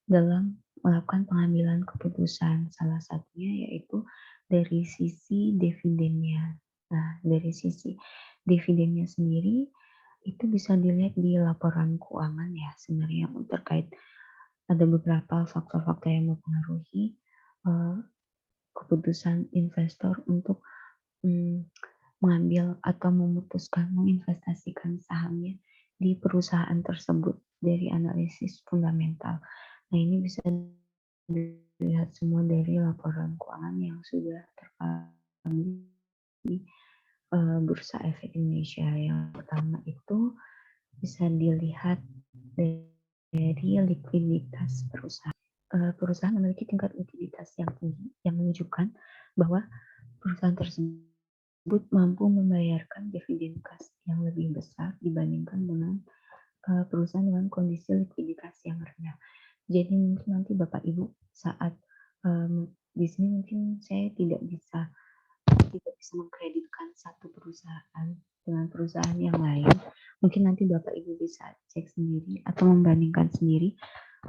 dalam melakukan pengambilan keputusan. Salah satunya yaitu dari sisi dividennya. Nah, dari sisi dividennya sendiri itu bisa dilihat di laporan keuangan ya, sebenarnya terkait ada beberapa faktor-faktor yang mempengaruhi keputusan investor untuk mengambil atau memutuskan menginvestasikan sahamnya di perusahaan tersebut dari analisis fundamental. Nah, ini bisa dilihat semua dari laporan keuangan yang sudah terpublish di Bursa Efek Indonesia. Yang pertama itu bisa dilihat dari likuiditas perusahaan. Perusahaan memiliki tingkat likuiditas yang tinggi yang menunjukkan bahwa perusahaan tersebut mampu membayarkan dividen kas yang lebih besar dibandingkan dengan perusahaan dengan kondisi likuiditas yang rendah. Jadi mungkin nanti Bapak Ibu saat di sini mungkin saya tidak bisa mengkreditkan satu perusahaan dengan perusahaan yang lain. Mungkin nanti Bapak Ibu bisa cek sendiri atau membandingkan sendiri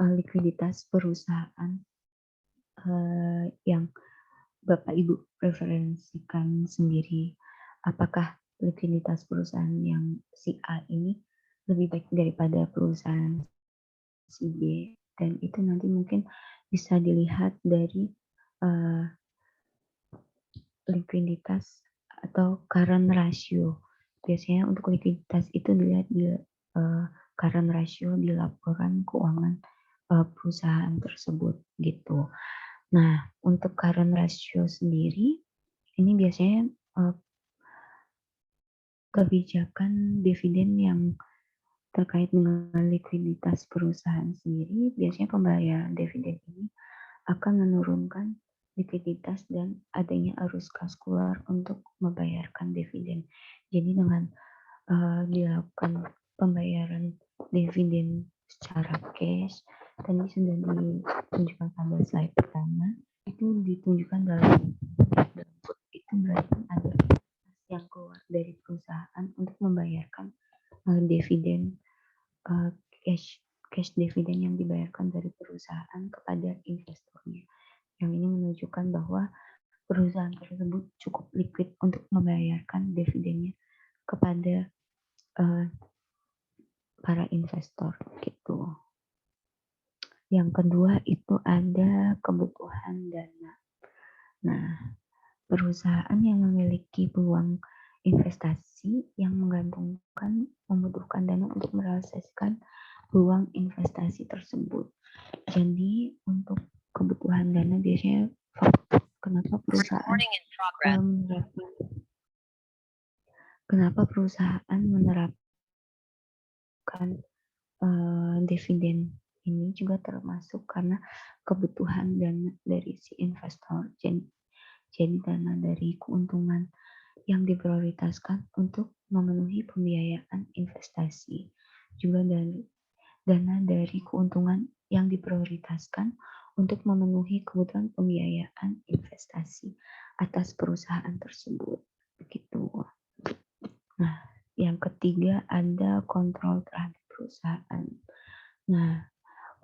likuiditas perusahaan yang Bapak Ibu preferensikan sendiri. Apakah likuiditas perusahaan yang si A ini lebih baik daripada perusahaan si B, dan itu nanti mungkin bisa dilihat dari likuiditas atau current ratio. Biasanya untuk likuiditas itu dilihat di current ratio di laporan keuangan perusahaan tersebut gitu. Nah, untuk current ratio sendiri ini biasanya kebijakan dividen yang terkait dengan likuiditas perusahaan sendiri, biasanya pembayaran dividen ini akan menurunkan likuiditas dan adanya arus kas keluar untuk membayarkan dividen. Jadi dengan dilakukan pembayaran dividen secara cash, tadi sudah ditunjukkan pada slide pertama, itu ditunjukkan dalam itu berarti ada yang keluar dari perusahaan untuk membayarkan dividen cash dividen yang dibayarkan dari perusahaan kepada investornya. Yang ini menunjukkan bahwa perusahaan tersebut cukup liquid untuk membayarkan dividennya kepada para investor gitu. Yang kedua itu ada kebutuhan dana. Nah, perusahaan yang memiliki peluang investasi yang membutuhkan dana untuk merealisasikan peluang investasi tersebut. Jadi untuk kebutuhan dana biasanya kenapa perusahaan menerapkan dividen ini juga termasuk karena kebutuhan dana dari si investor. Jadi dana dari keuntungan yang diprioritaskan untuk memenuhi pembiayaan investasi. Juga dari dana dari keuntungan yang diprioritaskan untuk memenuhi kebutuhan pembiayaan investasi atas perusahaan tersebut. Begitu. Nah, yang ketiga ada kontrol terhadap perusahaan. Nah,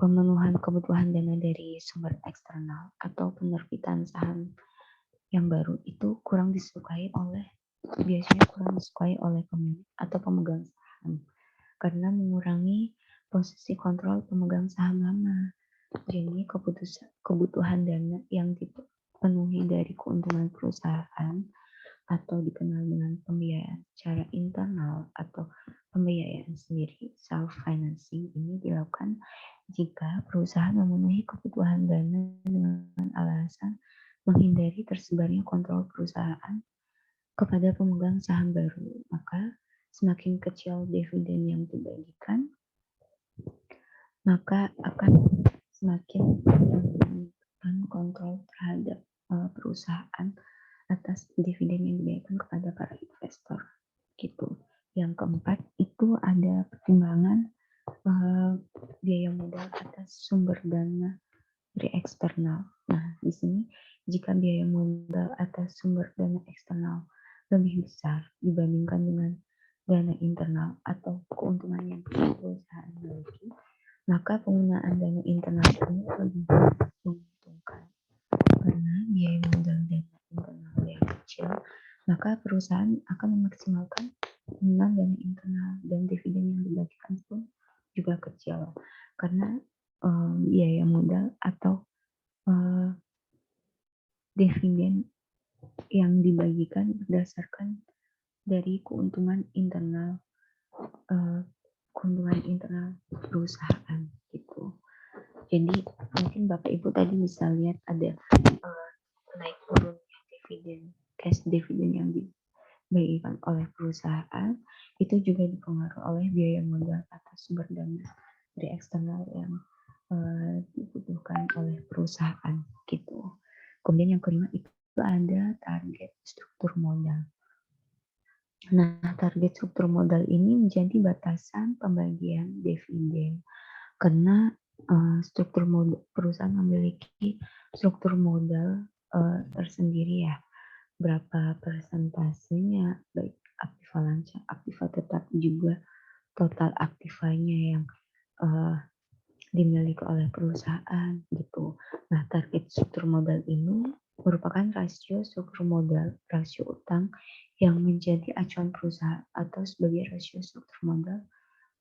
pemenuhan kebutuhan dana dari sumber eksternal atau penerbitan saham yang baru itu biasanya kurang disukai oleh pemilik atau pemegang saham karena mengurangi posisi kontrol pemegang saham lama. Jadi kebutuhan dana yang dipenuhi dari keuntungan perusahaan atau dikenal dengan pembiayaan secara internal atau pembiayaan sendiri, self-financing, ini dilakukan jika perusahaan memenuhi kebutuhan dana dengan alasan menghindari tersebarnya kontrol perusahaan kepada pemegang saham baru. Maka semakin kecil dividen yang dibagikan, maka akan semakin menentukan kontrol terhadap perusahaan atas dividen yang diberikan kepada para investor gitu. Yang keempat itu ada pertimbangan biaya modal atas sumber dana dari eksternal. Nah, di sini jika biaya modal atas sumber dana eksternal lebih besar dibandingkan dengan dana internal atau keuntungan yang perusahaan miliki, maka penggunaan dana internal ini lebih menguntungkan. Karena biaya modal dana internal yang kecil, maka perusahaan akan memaksimalkan penggunaan dana internal dan dividen yang dibagikan pun juga kecil. Karena biaya modal atau dividen yang dibagikan berdasarkan dari keuntungan internal perusahaan gitu. Jadi mungkin Bapak Ibu tadi bisa lihat ada naik turunnya dividen, cash dividen yang dibagikan oleh perusahaan itu juga dipengaruhi oleh biaya modal atas sumber dana dari eksternal yang dibutuhkan oleh perusahaan gitu. Kemudian yang kelima itu ada target struktur modal. Nah, target struktur modal ini menjadi batasan pembagian dividen karena struktur modal perusahaan memiliki struktur modal tersendiri ya, berapa persentasenya baik aktiva lancar, aktiva tetap juga total aktivanya yang dimiliki oleh perusahaan gitu. Nah, target struktur modal ini merupakan rasio struktur modal, rasio utang yang menjadi acuan perusahaan atau sebagai rasio struktur modal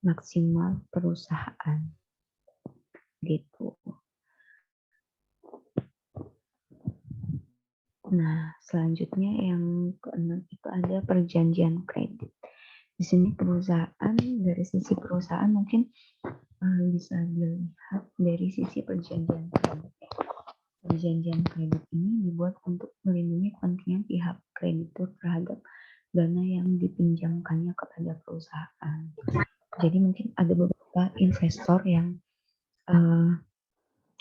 maksimal perusahaan gitu. Nah, selanjutnya yang keenam itu ada perjanjian kredit. Di sini dari sisi perusahaan mungkin bisa dilihat dari sisi perjanjian kredit. Perjanjian kredit ini dibuat untuk melindungi kepentingan pihak kreditur terhadap dana yang dipinjamkannya kepada perusahaan. Jadi mungkin ada beberapa investor yang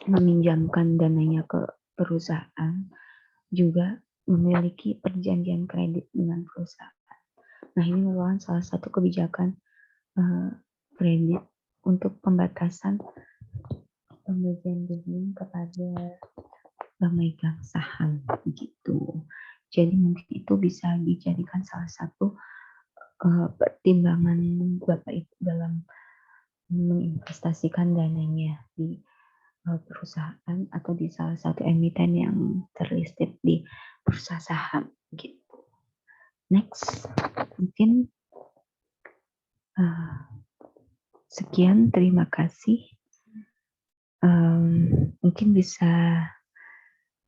meminjamkan dananya ke perusahaan juga memiliki perjanjian kredit dengan perusahaan. Nah, ini merupakan salah satu kebijakan kredit untuk pembatasan pemberian dividen kepada pemegang saham gitu. Jadi mungkin itu bisa dijadikan salah satu pertimbangan Bapak Ibu dalam menginvestasikan dananya di perusahaan atau di salah satu emiten yang terlisted di bursa saham gitu. Next, mungkin sekian, terima kasih. Mungkin bisa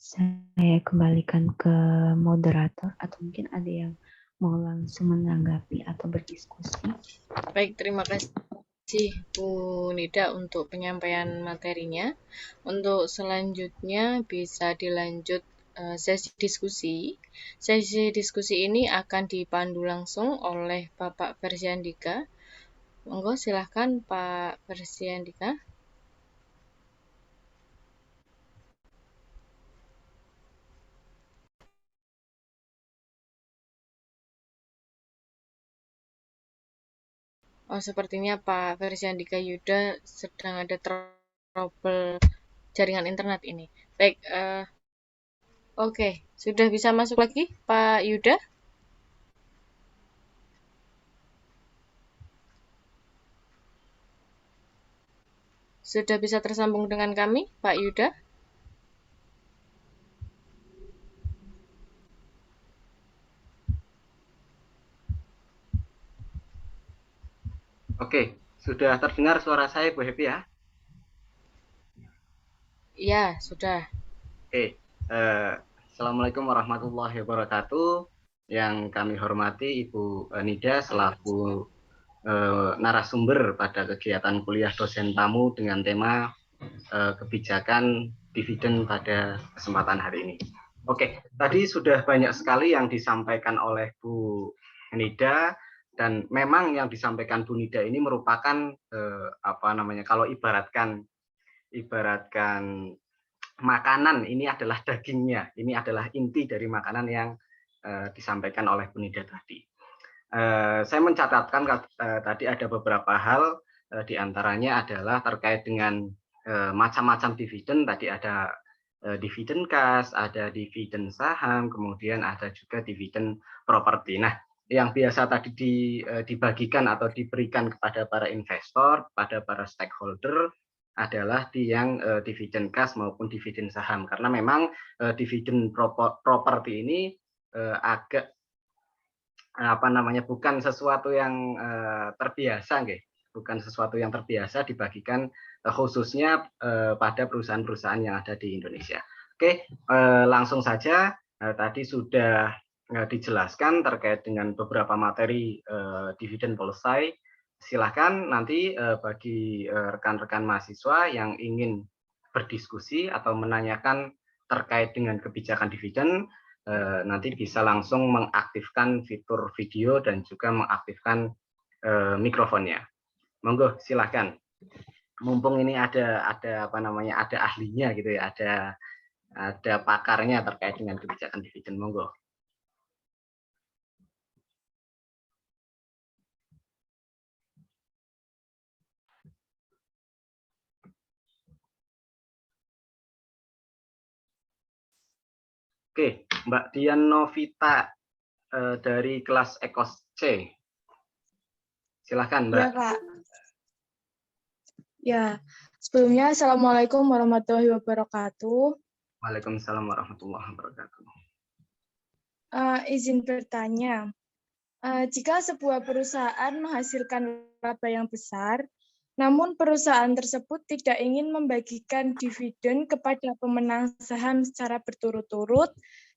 saya kembalikan ke moderator atau mungkin ada yang mau langsung menanggapi atau berdiskusi. Baik, terima kasih Bu Nida untuk penyampaian materinya. Untuk selanjutnya bisa dilanjut sesi diskusi. Sesi diskusi ini akan dipandu langsung oleh Bapak Fersyandika. Monggo silahkan Pak Fersyandika. Oh, sepertinya Pak Fersyandika Yuda sedang ada trouble jaringan internet ini. Baik, oke, sudah bisa masuk lagi Pak Yuda? Sudah bisa tersambung dengan kami, Pak Yuda? Oke, sudah terdengar suara saya Bu Happy ya? Ya, sudah. Oke, Assalamualaikum warahmatullahi wabarakatuh. Yang kami hormati Ibu Nida selaku narasumber pada kegiatan kuliah dosen tamu dengan tema kebijakan dividen pada kesempatan hari ini. Oke, tadi sudah banyak sekali yang disampaikan oleh Bu Nida, dan memang yang disampaikan Bu Nida ini merupakan kalau ibaratkan makanan, ini adalah dagingnya, ini adalah inti dari makanan yang disampaikan oleh Bu Nida tadi. Saya mencatatkan tadi ada beberapa hal, diantaranya adalah terkait dengan macam-macam dividen. Tadi ada dividen kas, ada dividen saham, kemudian ada juga dividen properti. Nah, yang biasa tadi dibagikan atau diberikan kepada para investor, pada para stakeholder adalah yang dividen kas maupun dividen saham, karena memang dividen properti ini agak bukan sesuatu yang terbiasa, bukan sesuatu yang terbiasa dibagikan khususnya pada perusahaan-perusahaan yang ada di Indonesia. Oke, langsung saja. Tadi sudah dijelaskan terkait dengan beberapa materi dividen policy. Silahkan nanti bagi rekan-rekan mahasiswa yang ingin berdiskusi atau menanyakan terkait dengan kebijakan dividen, nanti bisa langsung mengaktifkan fitur video dan juga mengaktifkan mikrofonnya. Monggo, silahkan. Mumpung ini ada ahlinya gitu ya, ada pakarnya terkait dengan kebijakan dividen. Monggo. Oke, Mbak Dian Novita dari kelas Ekos C. Silahkan, Mbak. Ya, Kak. Ya, sebelumnya Assalamualaikum warahmatullahi wabarakatuh. Waalaikumsalam warahmatullahi wabarakatuh. Izin bertanya, jika sebuah perusahaan menghasilkan laba yang besar, namun perusahaan tersebut tidak ingin membagikan dividen kepada pemenang saham secara berturut-turut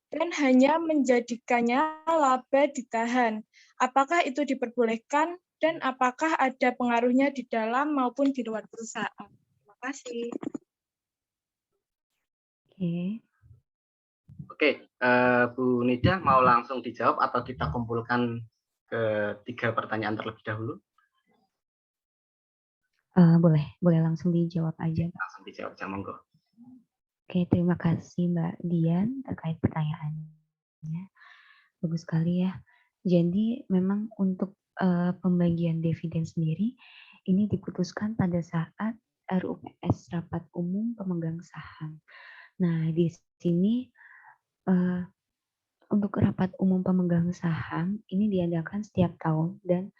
dan hanya menjadikannya laba ditahan, apakah itu diperbolehkan dan apakah ada pengaruhnya di dalam maupun di luar perusahaan? Terima kasih. Oke, Bu Nida mau langsung dijawab atau kita kumpulkan ketiga pertanyaan terlebih dahulu? Boleh langsung dijawab aja, Pak. Langsung dijawab, monggo. Oke, terima kasih Mbak Dian terkait pertanyaannya. Bagus sekali ya. Jadi memang untuk pembagian dividen sendiri ini diputuskan pada saat RUPS rapat umum pemegang saham. Nah, di sini untuk rapat umum pemegang saham ini diadakan setiap tahun dan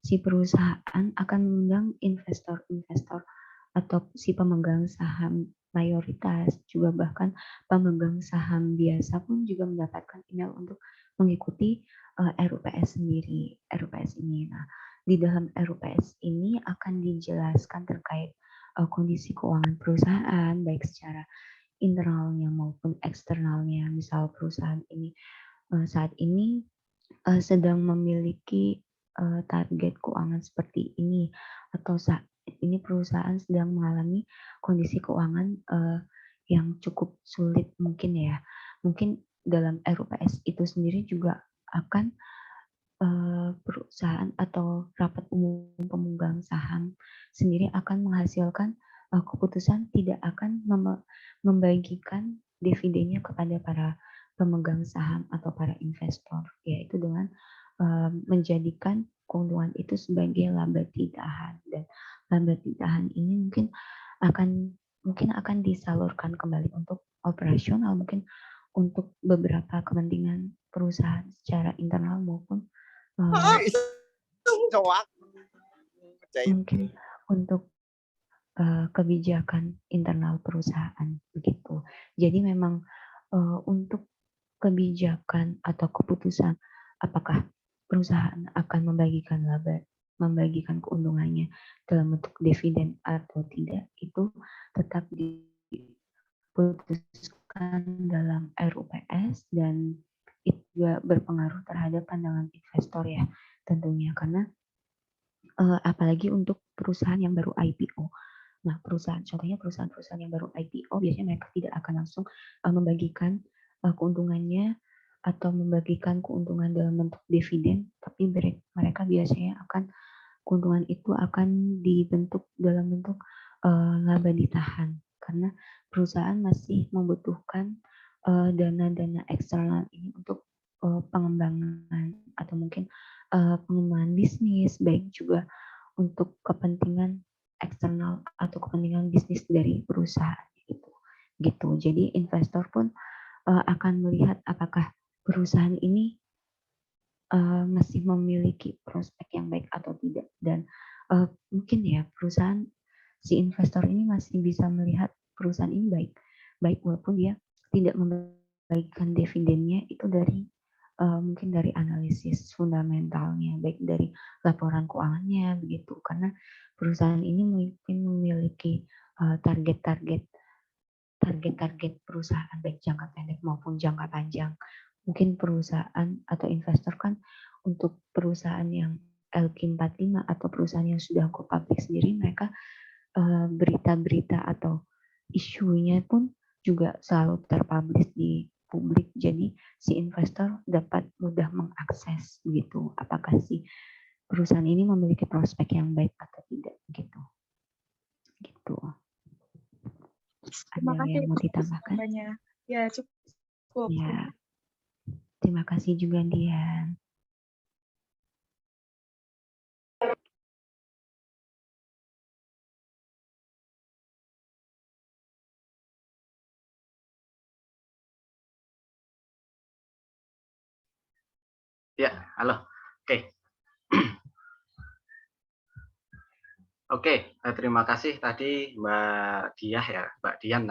si perusahaan akan mengundang investor-investor atau si pemegang saham mayoritas, juga bahkan pemegang saham biasa pun juga mendapatkan email untuk mengikuti RUPS sendiri, RUPS ini. Nah, di dalam RUPS ini akan dijelaskan terkait kondisi keuangan perusahaan, baik secara internalnya maupun eksternalnya. Misal perusahaan ini saat ini sedang memiliki target keuangan seperti ini, atau saat ini perusahaan sedang mengalami kondisi keuangan yang cukup sulit mungkin ya. Mungkin dalam RUPS itu sendiri juga akan perusahaan atau rapat umum pemegang saham sendiri akan menghasilkan keputusan tidak akan membagikan dividennya kepada para pemegang saham atau para investor, yaitu dengan menjadikan keuntungan itu sebagai laba ditahan, dan laba ditahan ini mungkin akan disalurkan kembali untuk operasional, mungkin untuk beberapa kepentingan perusahaan secara internal maupun mungkin untuk kebijakan internal perusahaan begitu. Jadi memang untuk kebijakan atau keputusan apakah perusahaan akan membagikan keuntungannya dalam bentuk dividen atau tidak, itu tetap diputuskan dalam RUPS, dan itu juga berpengaruh terhadap pandangan investor ya tentunya, karena apalagi untuk perusahaan yang baru IPO. Nah, contohnya perusahaan-perusahaan yang baru IPO biasanya mereka tidak akan langsung membagikan keuntungannya atau membagikan keuntungan dalam bentuk dividen, tapi mereka biasanya keuntungan itu akan dibentuk dalam bentuk laba ditahan, karena perusahaan masih membutuhkan dana-dana eksternal ini untuk pengembangan atau mungkin pengembangan bisnis, baik juga untuk kepentingan eksternal atau kepentingan bisnis dari perusahaan gitu. Jadi investor pun akan melihat apakah perusahaan ini masih memiliki prospek yang baik atau tidak, dan mungkin ya si investor ini masih bisa melihat perusahaan ini baik walaupun dia tidak membagikan dividennya, itu dari mungkin dari analisis fundamentalnya, baik dari laporan keuangannya begitu, karena perusahaan ini mungkin memiliki target-target perusahaan baik jangka pendek maupun jangka panjang. Mungkin perusahaan atau investor kan untuk perusahaan yang LQ45 atau perusahaan yang sudah go public sendiri, mereka berita-berita atau isunya pun juga selalu terpublish di publik, jadi si investor dapat mudah mengakses begitu apakah si perusahaan ini memiliki prospek yang baik atau tidak gitu. Terima Ada kasih yang mau ditambahkan? Ya, cukup. Ya, terima kasih juga Dian. Ya, halo. Oke. Oke, terima kasih tadi Mbak Dian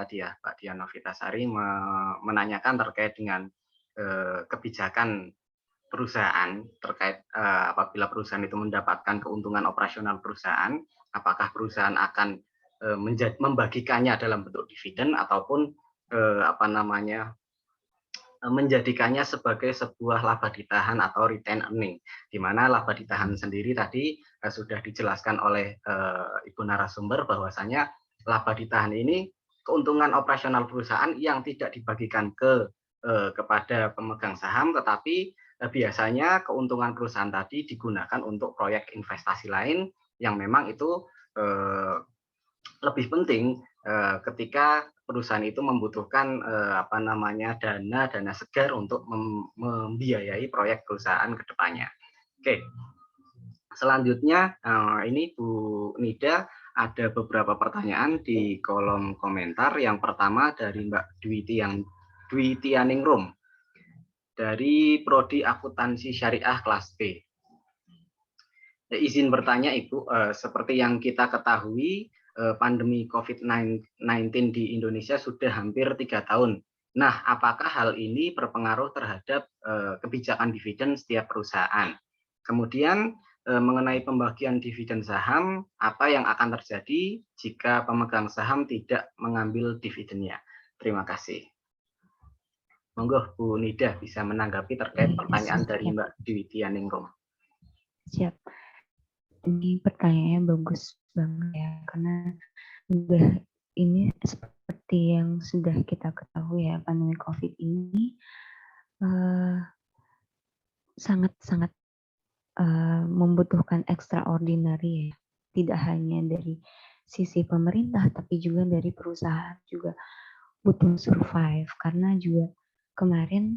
Novitasari menanyakan terkait dengan kebijakan perusahaan terkait apabila perusahaan itu mendapatkan keuntungan operasional perusahaan, apakah perusahaan akan membagikannya dalam bentuk dividen ataupun menjadikannya sebagai sebuah laba ditahan atau retain earning, di mana laba ditahan sendiri tadi sudah dijelaskan oleh Ibu narasumber bahwasanya laba ditahan ini keuntungan operasional perusahaan yang tidak dibagikan kepada pemegang saham, tetapi biasanya keuntungan perusahaan tadi digunakan untuk proyek investasi lain yang memang itu lebih penting ketika perusahaan itu membutuhkan dana segar untuk membiayai proyek perusahaan ke depannya. Oke. Selanjutnya ini Bu Nida ada beberapa pertanyaan di kolom komentar. Yang pertama dari Mbak Dwi Tianingrum dari Prodi Akuntansi Syariah kelas B. Izin bertanya Ibu, seperti yang kita ketahui pandemi COVID-19 di Indonesia sudah hampir 3 tahun. Nah, apakah hal ini berpengaruh terhadap kebijakan dividen setiap perusahaan? Kemudian mengenai pembagian dividen saham, apa yang akan terjadi jika pemegang saham tidak mengambil dividennya? Terima kasih. Monggo Bu Nida bisa menanggapi terkait pertanyaan dari Mbak Dwi Tianingrum. Siap. Ini pertanyaannya bagus banget ya, karena ini seperti yang sudah kita ketahui ya, pandemi COVID ini sangat-sangat membutuhkan extraordinary ya, tidak hanya dari sisi pemerintah tapi juga dari perusahaan juga butuh survive, karena juga kemarin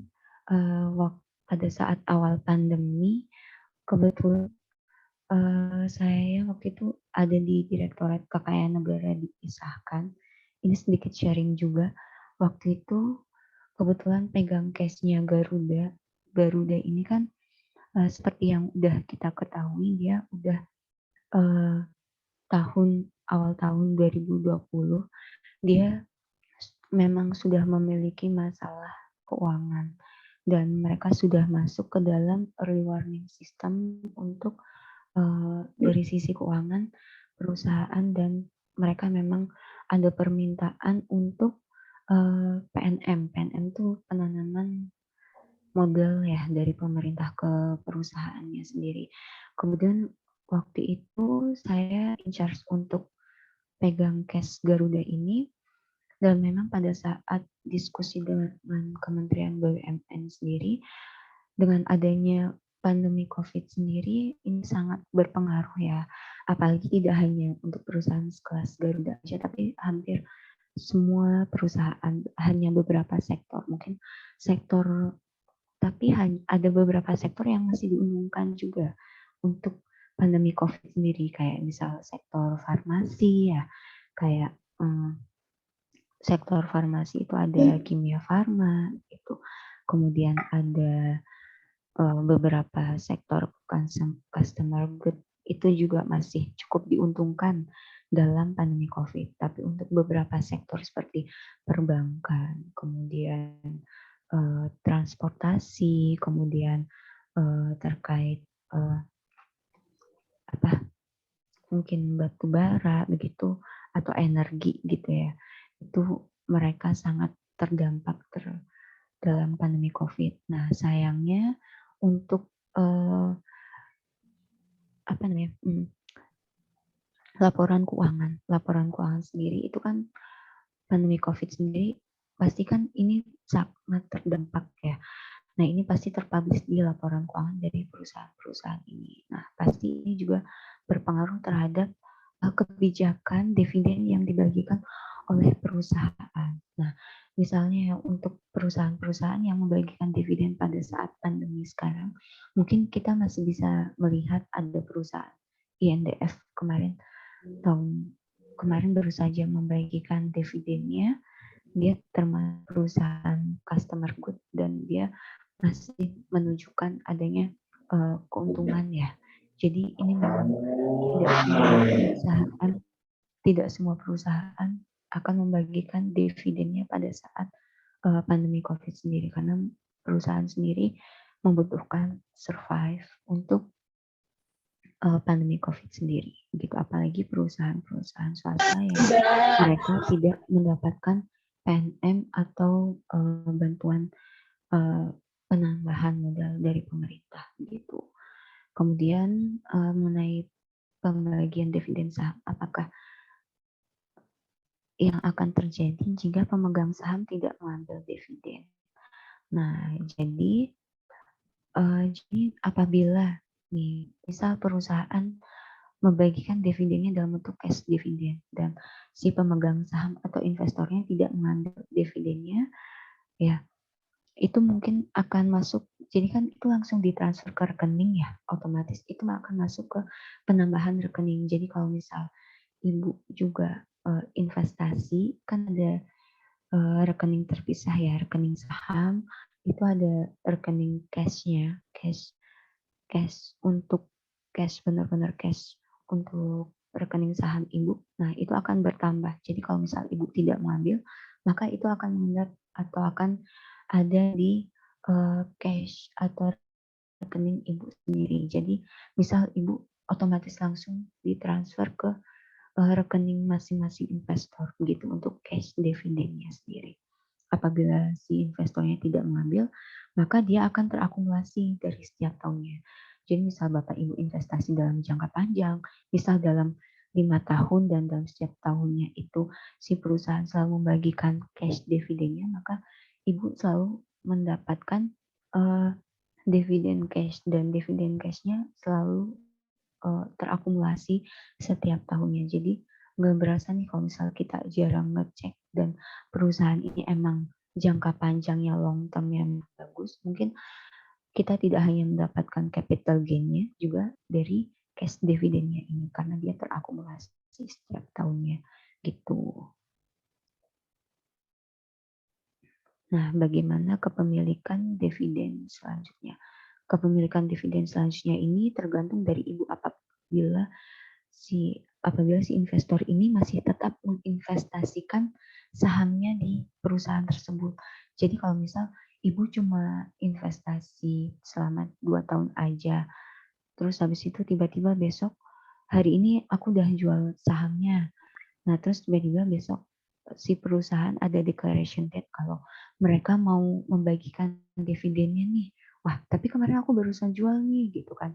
pada saat awal pandemi kebetulan saya waktu itu ada di Direktorat Kekayaan Negara Dipisahkan. Ini sedikit sharing juga. Waktu itu kebetulan pegang case-nya Garuda. Garuda ini kan seperti yang udah kita ketahui, dia udah awal tahun 2020 dia memang sudah memiliki masalah keuangan dan mereka sudah masuk ke dalam early warning system untuk dari sisi keuangan perusahaan, dan mereka memang ada permintaan untuk PNM. PNM itu penanaman modal ya dari pemerintah ke perusahaannya sendiri. Kemudian waktu itu saya in charge untuk pegang cash Garuda ini, dan memang pada saat diskusi dengan Kementerian BUMN sendiri, dengan adanya pandemi COVID sendiri, ini sangat berpengaruh ya. Apalagi tidak hanya untuk perusahaan sekelas Garuda aja, tapi hampir semua perusahaan, hanya beberapa sektor. Mungkin sektor, tapi ada beberapa sektor yang masih diumumkan juga untuk pandemi COVID sendiri, kayak misal sektor farmasi ya, kayak sektor farmasi itu ada Kimia Farma itu, kemudian ada beberapa sektor customer good itu juga masih cukup diuntungkan dalam pandemi COVID. Tapi untuk beberapa sektor seperti perbankan, kemudian transportasi, kemudian terkait mungkin batu bara begitu, atau energi gitu ya, itu mereka sangat terdampak dalam pandemi COVID. Nah, sayangnya untuk laporan keuangan sendiri itu kan, pandemi COVID sendiri pasti kan ini sangat terdampak ya. Nah, ini pasti terpublish di laporan keuangan dari perusahaan-perusahaan ini. Nah, pasti ini juga berpengaruh terhadap kebijakan dividen yang dibagikan oleh perusahaan. Nah, misalnya untuk perusahaan-perusahaan yang membagikan dividen pada saat pandemi sekarang, mungkin kita masih bisa melihat ada perusahaan INDF kemarin baru saja membagikan dividennya. Dia termasuk perusahaan customer good dan dia masih menunjukkan adanya keuntungan ya. Jadi ini memang tidak semua perusahaan akan membagikan dividennya pada saat pandemi COVID sendiri, karena perusahaan sendiri membutuhkan survive untuk pandemi COVID sendiri. Gitu. Apalagi perusahaan-perusahaan swasta yang mereka tidak mendapatkan PNM atau bantuan penambahan modal dari pemerintah gitu. Kemudian mengenai pembagian dividen saham, apakah yang akan terjadi jika pemegang saham tidak mengambil dividen? Nah, jadi apabila nih misal perusahaan membagikan dividennya dalam bentuk cash dividen dan si pemegang saham atau investornya tidak mengambil dividennya, ya itu mungkin akan masuk, jadi kan itu langsung ditransfer ke rekening ya, otomatis itu akan masuk ke penambahan rekening. Jadi kalau misal ibu juga investasi, kan ada rekening terpisah ya, rekening saham, itu ada rekening cashnya, cash untuk cash, benar-benar cash untuk rekening saham ibu. Nah, itu akan bertambah. Jadi kalau misal ibu tidak mengambil, maka itu akan mengendap atau akan ada di cash atau rekening ibu sendiri. Jadi misal ibu otomatis langsung ditransfer ke rekening masing-masing investor begitu untuk cash dividennya sendiri. Apabila si investornya tidak mengambil, maka dia akan terakumulasi dari setiap tahunnya. Jadi misal Bapak Ibu investasi dalam jangka panjang, misal dalam 5 tahun dan dalam setiap tahunnya itu si perusahaan selalu membagikan cash dividennya, maka Ibu selalu mendapatkan dividen cash, dan dividen cashnya selalu terakumulasi setiap tahunnya. Jadi nggak berasa nih kalau misal kita jarang ngecek dan perusahaan ini emang jangka panjangnya long term yang bagus, mungkin kita tidak hanya mendapatkan capital gain-nya juga dari cash dividennya ini karena dia terakumulasi setiap tahunnya gitu. Nah, bagaimana kepemilikan dividen selanjutnya? Kepemilikan dividen selanjutnya ini tergantung dari ibu apabila apabila si investor ini masih tetap menginvestasikan sahamnya di perusahaan tersebut. Jadi kalau misal ibu cuma investasi selama 2 tahun aja, terus habis itu tiba-tiba besok hari ini aku udah jual sahamnya. Nah, terus tiba-tiba besok si perusahaan ada declaration date kalau mereka mau membagikan dividennya nih. Wah, tapi kemarin aku barusan jual nih gitu kan.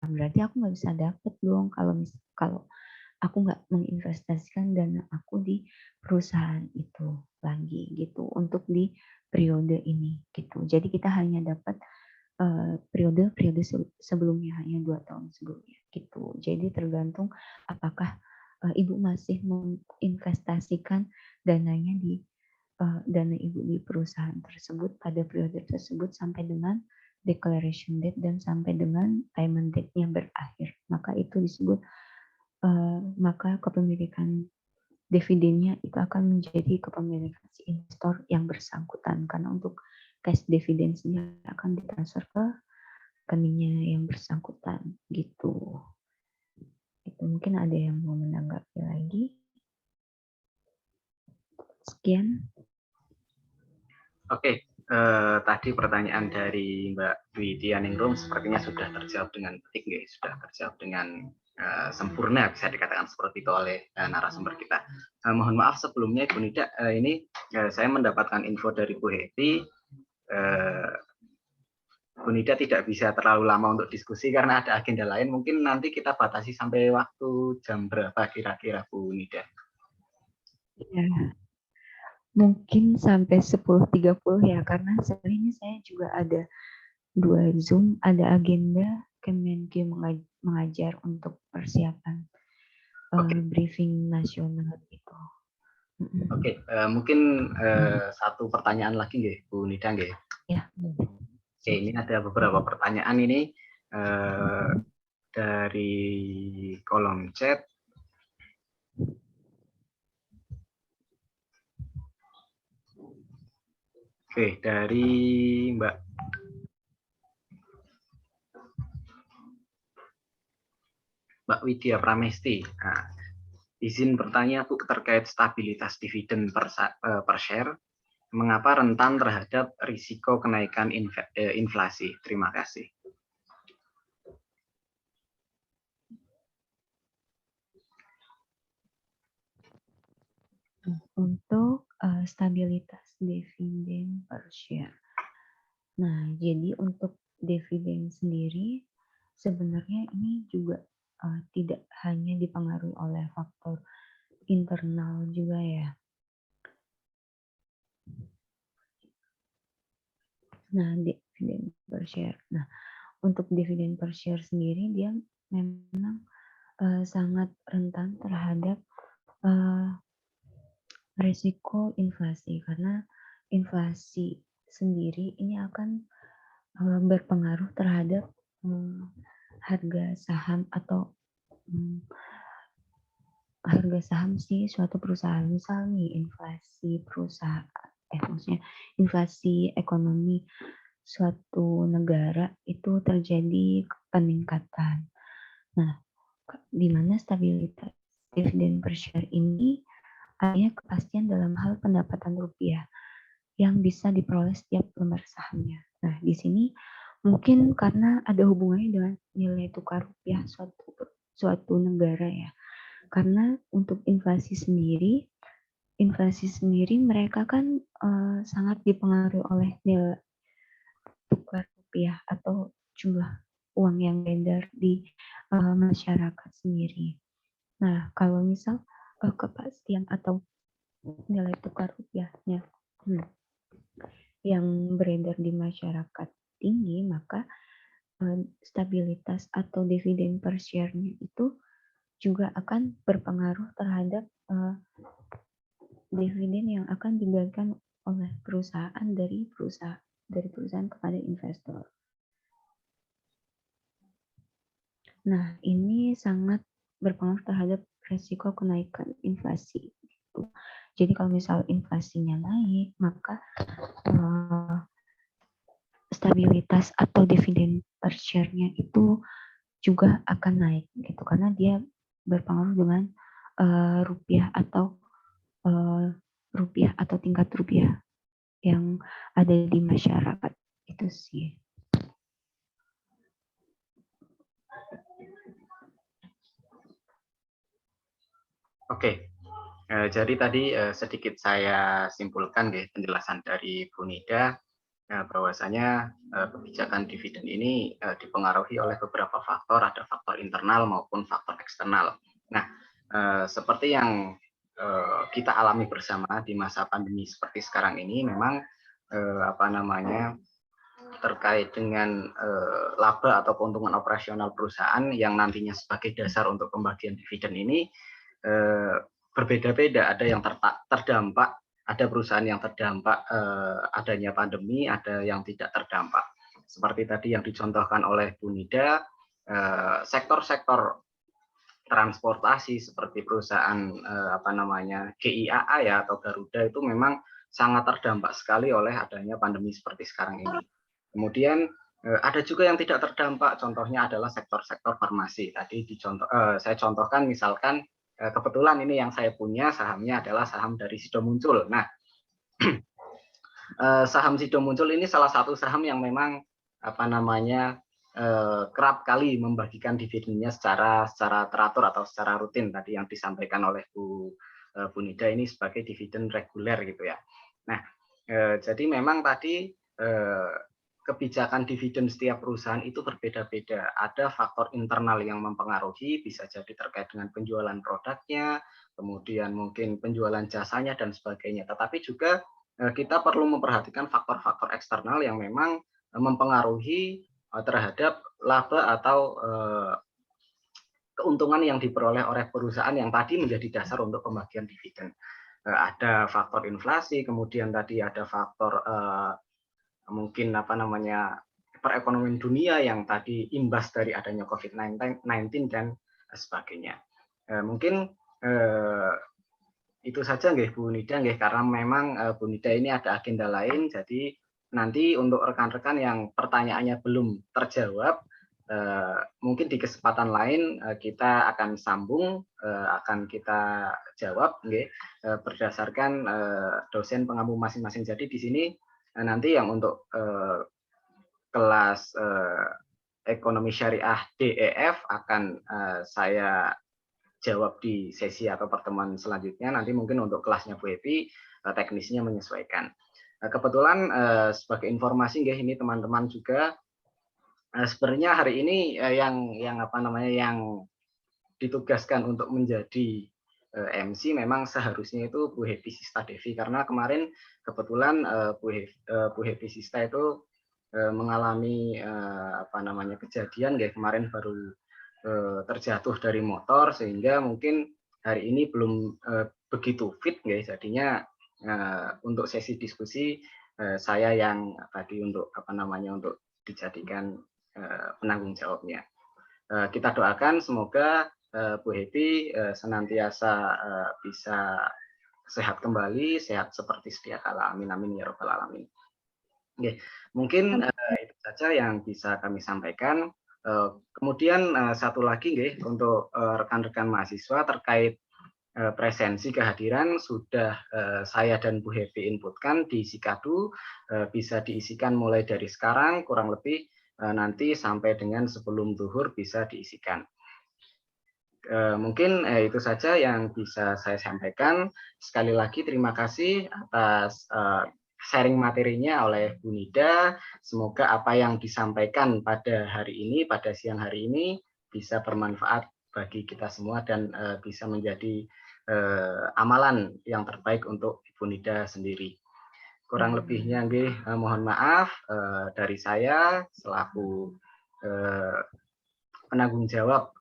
Nah, berarti aku nggak bisa dapet dong kalau aku nggak menginvestasikan dana aku di perusahaan itu lagi gitu untuk di periode ini gitu. Jadi kita hanya dapat periode sebelumnya, hanya 2 tahun sebelumnya gitu. Jadi tergantung apakah ibu masih menginvestasikan dananya di dana ibu di perusahaan tersebut pada periode tersebut sampai dengan declaration date dan sampai dengan payment date-nya berakhir. Maka itu disebut maka kepemilikan dividennya itu akan menjadi kepemilikan si investor yang bersangkutan, karena untuk cash dividend sendiri akan ditransfer ke rekeningnya yang bersangkutan gitu. Itu mungkin ada yang mau menanggapi lagi. Sekian. Oke, tadi pertanyaan dari Mbak Widya Ningrum sepertinya sudah terjawab dengan baik, sudah terjawab dengan sempurna, bisa dikatakan seperti itu oleh narasumber kita. Mohon maaf sebelumnya Ibu Nida, ini saya mendapatkan info dari Bu Heti, Bu Nida tidak bisa terlalu lama untuk diskusi karena ada agenda lain. Mungkin nanti kita batasi sampai waktu jam berapa kira-kira Bu Nida? Ya, mungkin sampai 10.30 ya, karena sebenarnya ini saya juga ada 2 Zoom, ada agenda Kemenkeu mengajar untuk persiapan briefing nasional itu. Oke, mungkin satu pertanyaan lagi nggih, Bu Nida nggih. Ya. Oke, ini ada beberapa pertanyaan ini dari kolom chat. Oke, dari Mbak Widya Pramesti. Nah, izin bertanya Bu terkait stabilitas dividen per share. Mengapa rentan terhadap risiko kenaikan inflasi? Terima kasih. Untuk stabilitas dividen per share. Nah, jadi untuk dividen sendiri sebenarnya ini juga tidak hanya dipengaruhi oleh faktor internal juga ya. Nah, dividen per share. Nah, untuk dividen per share sendiri dia memang sangat rentan terhadap risiko inflasi, karena inflasi sendiri ini akan berpengaruh terhadap harga saham atau harga saham si suatu perusahaan. Misal nih inflasi perusahaan, maksudnya inflasi ekonomi suatu negara itu terjadi peningkatan. Nah, di mana stabilitas dividen per share ini adanya kepastian dalam hal pendapatan rupiah yang bisa diperoleh setiap lembar sahamnya. Nah, di sini mungkin karena ada hubungannya dengan nilai tukar rupiah suatu negara ya. Karena untuk inflasi sendiri mereka kan sangat dipengaruhi oleh nilai tukar rupiah atau jumlah uang yang beredar di masyarakat sendiri. Nah, kalau misal kepastian atau nilai tukar rupiahnya yang beredar di masyarakat tinggi, maka stabilitas atau dividen per share-nya itu juga akan berpengaruh terhadap dividen yang akan dibagikan oleh perusahaan dari perusahaan kepada investor. Nah, ini sangat berpengaruh terhadap resiko kenaikan inflasi. Jadi kalau misal inflasinya naik, maka stabilitas atau dividen per share-nya itu juga akan naik gitu, karena dia berpengaruh dengan rupiah atau tingkat rupiah yang ada di masyarakat. Itu sih. Oke, jadi tadi sedikit saya simpulkan penjelasan dari Bu Nida bahwasanya kebijakan dividen ini dipengaruhi oleh beberapa faktor, ada faktor internal maupun faktor eksternal. Nah, seperti yang kita alami bersama di masa pandemi seperti sekarang ini, memang terkait dengan laba atau keuntungan operasional perusahaan yang nantinya sebagai dasar untuk pembagian dividen ini berbeda-beda. Ada yang terdampak, ada perusahaan yang terdampak adanya pandemi, ada yang tidak terdampak. Seperti tadi yang dicontohkan oleh Bu Nida, sektor-sektor transportasi seperti perusahaan GIAA ya atau Garuda itu memang sangat terdampak sekali oleh adanya pandemi seperti sekarang ini. Kemudian ada juga yang tidak terdampak, contohnya adalah sektor-sektor farmasi. Tadi saya contohkan misalkan kebetulan ini yang saya punya sahamnya adalah saham dari Sido Muncul. Nah, saham Sido Muncul ini salah satu saham yang memang kerap kali membagikan dividennya secara teratur atau secara rutin tadi yang disampaikan oleh Bu Nida ini sebagai dividen reguler gitu ya. Nah, jadi memang tadi kebijakan dividen setiap perusahaan itu berbeda-beda. Ada faktor internal yang mempengaruhi, bisa jadi terkait dengan penjualan produknya, kemudian mungkin penjualan jasanya dan sebagainya. Tetapi juga kita perlu memperhatikan faktor-faktor eksternal yang memang mempengaruhi terhadap laba atau keuntungan yang diperoleh oleh perusahaan yang tadi menjadi dasar untuk pembagian dividen. Ada faktor inflasi, kemudian tadi ada faktor mungkin perekonomian dunia yang tadi imbas dari adanya COVID-19 dan sebagainya. Mungkin itu saja Bu Nida karena memang Bu Nida ini ada agenda lain, jadi nanti untuk rekan-rekan yang pertanyaannya belum terjawab, mungkin di kesempatan lain kita akan sambung, akan kita jawab berdasarkan dosen pengampu masing-masing. Jadi di sini nanti yang untuk kelas ekonomi syariah DEF akan saya jawab di sesi atau pertemuan selanjutnya. Nanti mungkin untuk kelasnya Bu Evi teknisnya menyesuaikan. Kebetulan sebagai informasi ini teman-teman juga sebenarnya hari ini yang ditugaskan untuk menjadi MC memang seharusnya itu Bu Happy Sista Devi, karena kemarin kebetulan Bu Happy Sista itu mengalami kejadian kemarin baru terjatuh dari motor, sehingga mungkin hari ini belum begitu fit jadinya untuk sesi diskusi saya yang tadi untuk untuk dijadikan penanggung jawabnya. Kita doakan semoga Bu Happy senantiasa bisa sehat kembali, sehat seperti sedia kala. Amin amin ya robbal alamin. Oke, mungkin itu saja yang bisa kami sampaikan. Kemudian satu lagi untuk rekan-rekan mahasiswa terkait presensi kehadiran sudah saya dan Bu Happy inputkan di Sikadu, bisa diisikan mulai dari sekarang kurang lebih nanti sampai dengan sebelum zuhur bisa diisikan. Mungkin itu saja yang bisa saya sampaikan. Sekali lagi terima kasih atas sharing materinya oleh Bu Nida. Semoga apa yang disampaikan pada hari ini, pada siang hari ini bisa bermanfaat bagi kita semua dan bisa menjadi amalan yang terbaik untuk Ibu Nida sendiri. Kurang lebihnya mohon maaf dari saya selaku penanggung jawab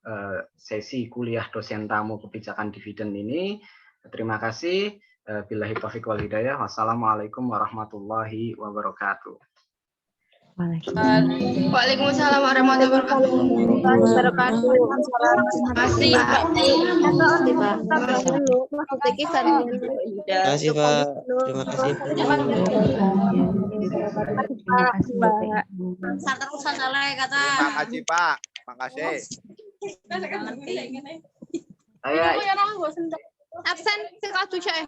sesi kuliah dosen tamu kebijakan dividen ini. Terima kasih. Billahi taufiq wal hidayah. Wassalamualaikum warahmatullahi wabarakatuh. Waalaikumsalam warahmatullahi wabarakatuh. Terima kasih Pak. Terima kasih Pak. Terima kasih Bu. Terima kasih Pak. Makasih. Saya Absen, sekelas 7 ya.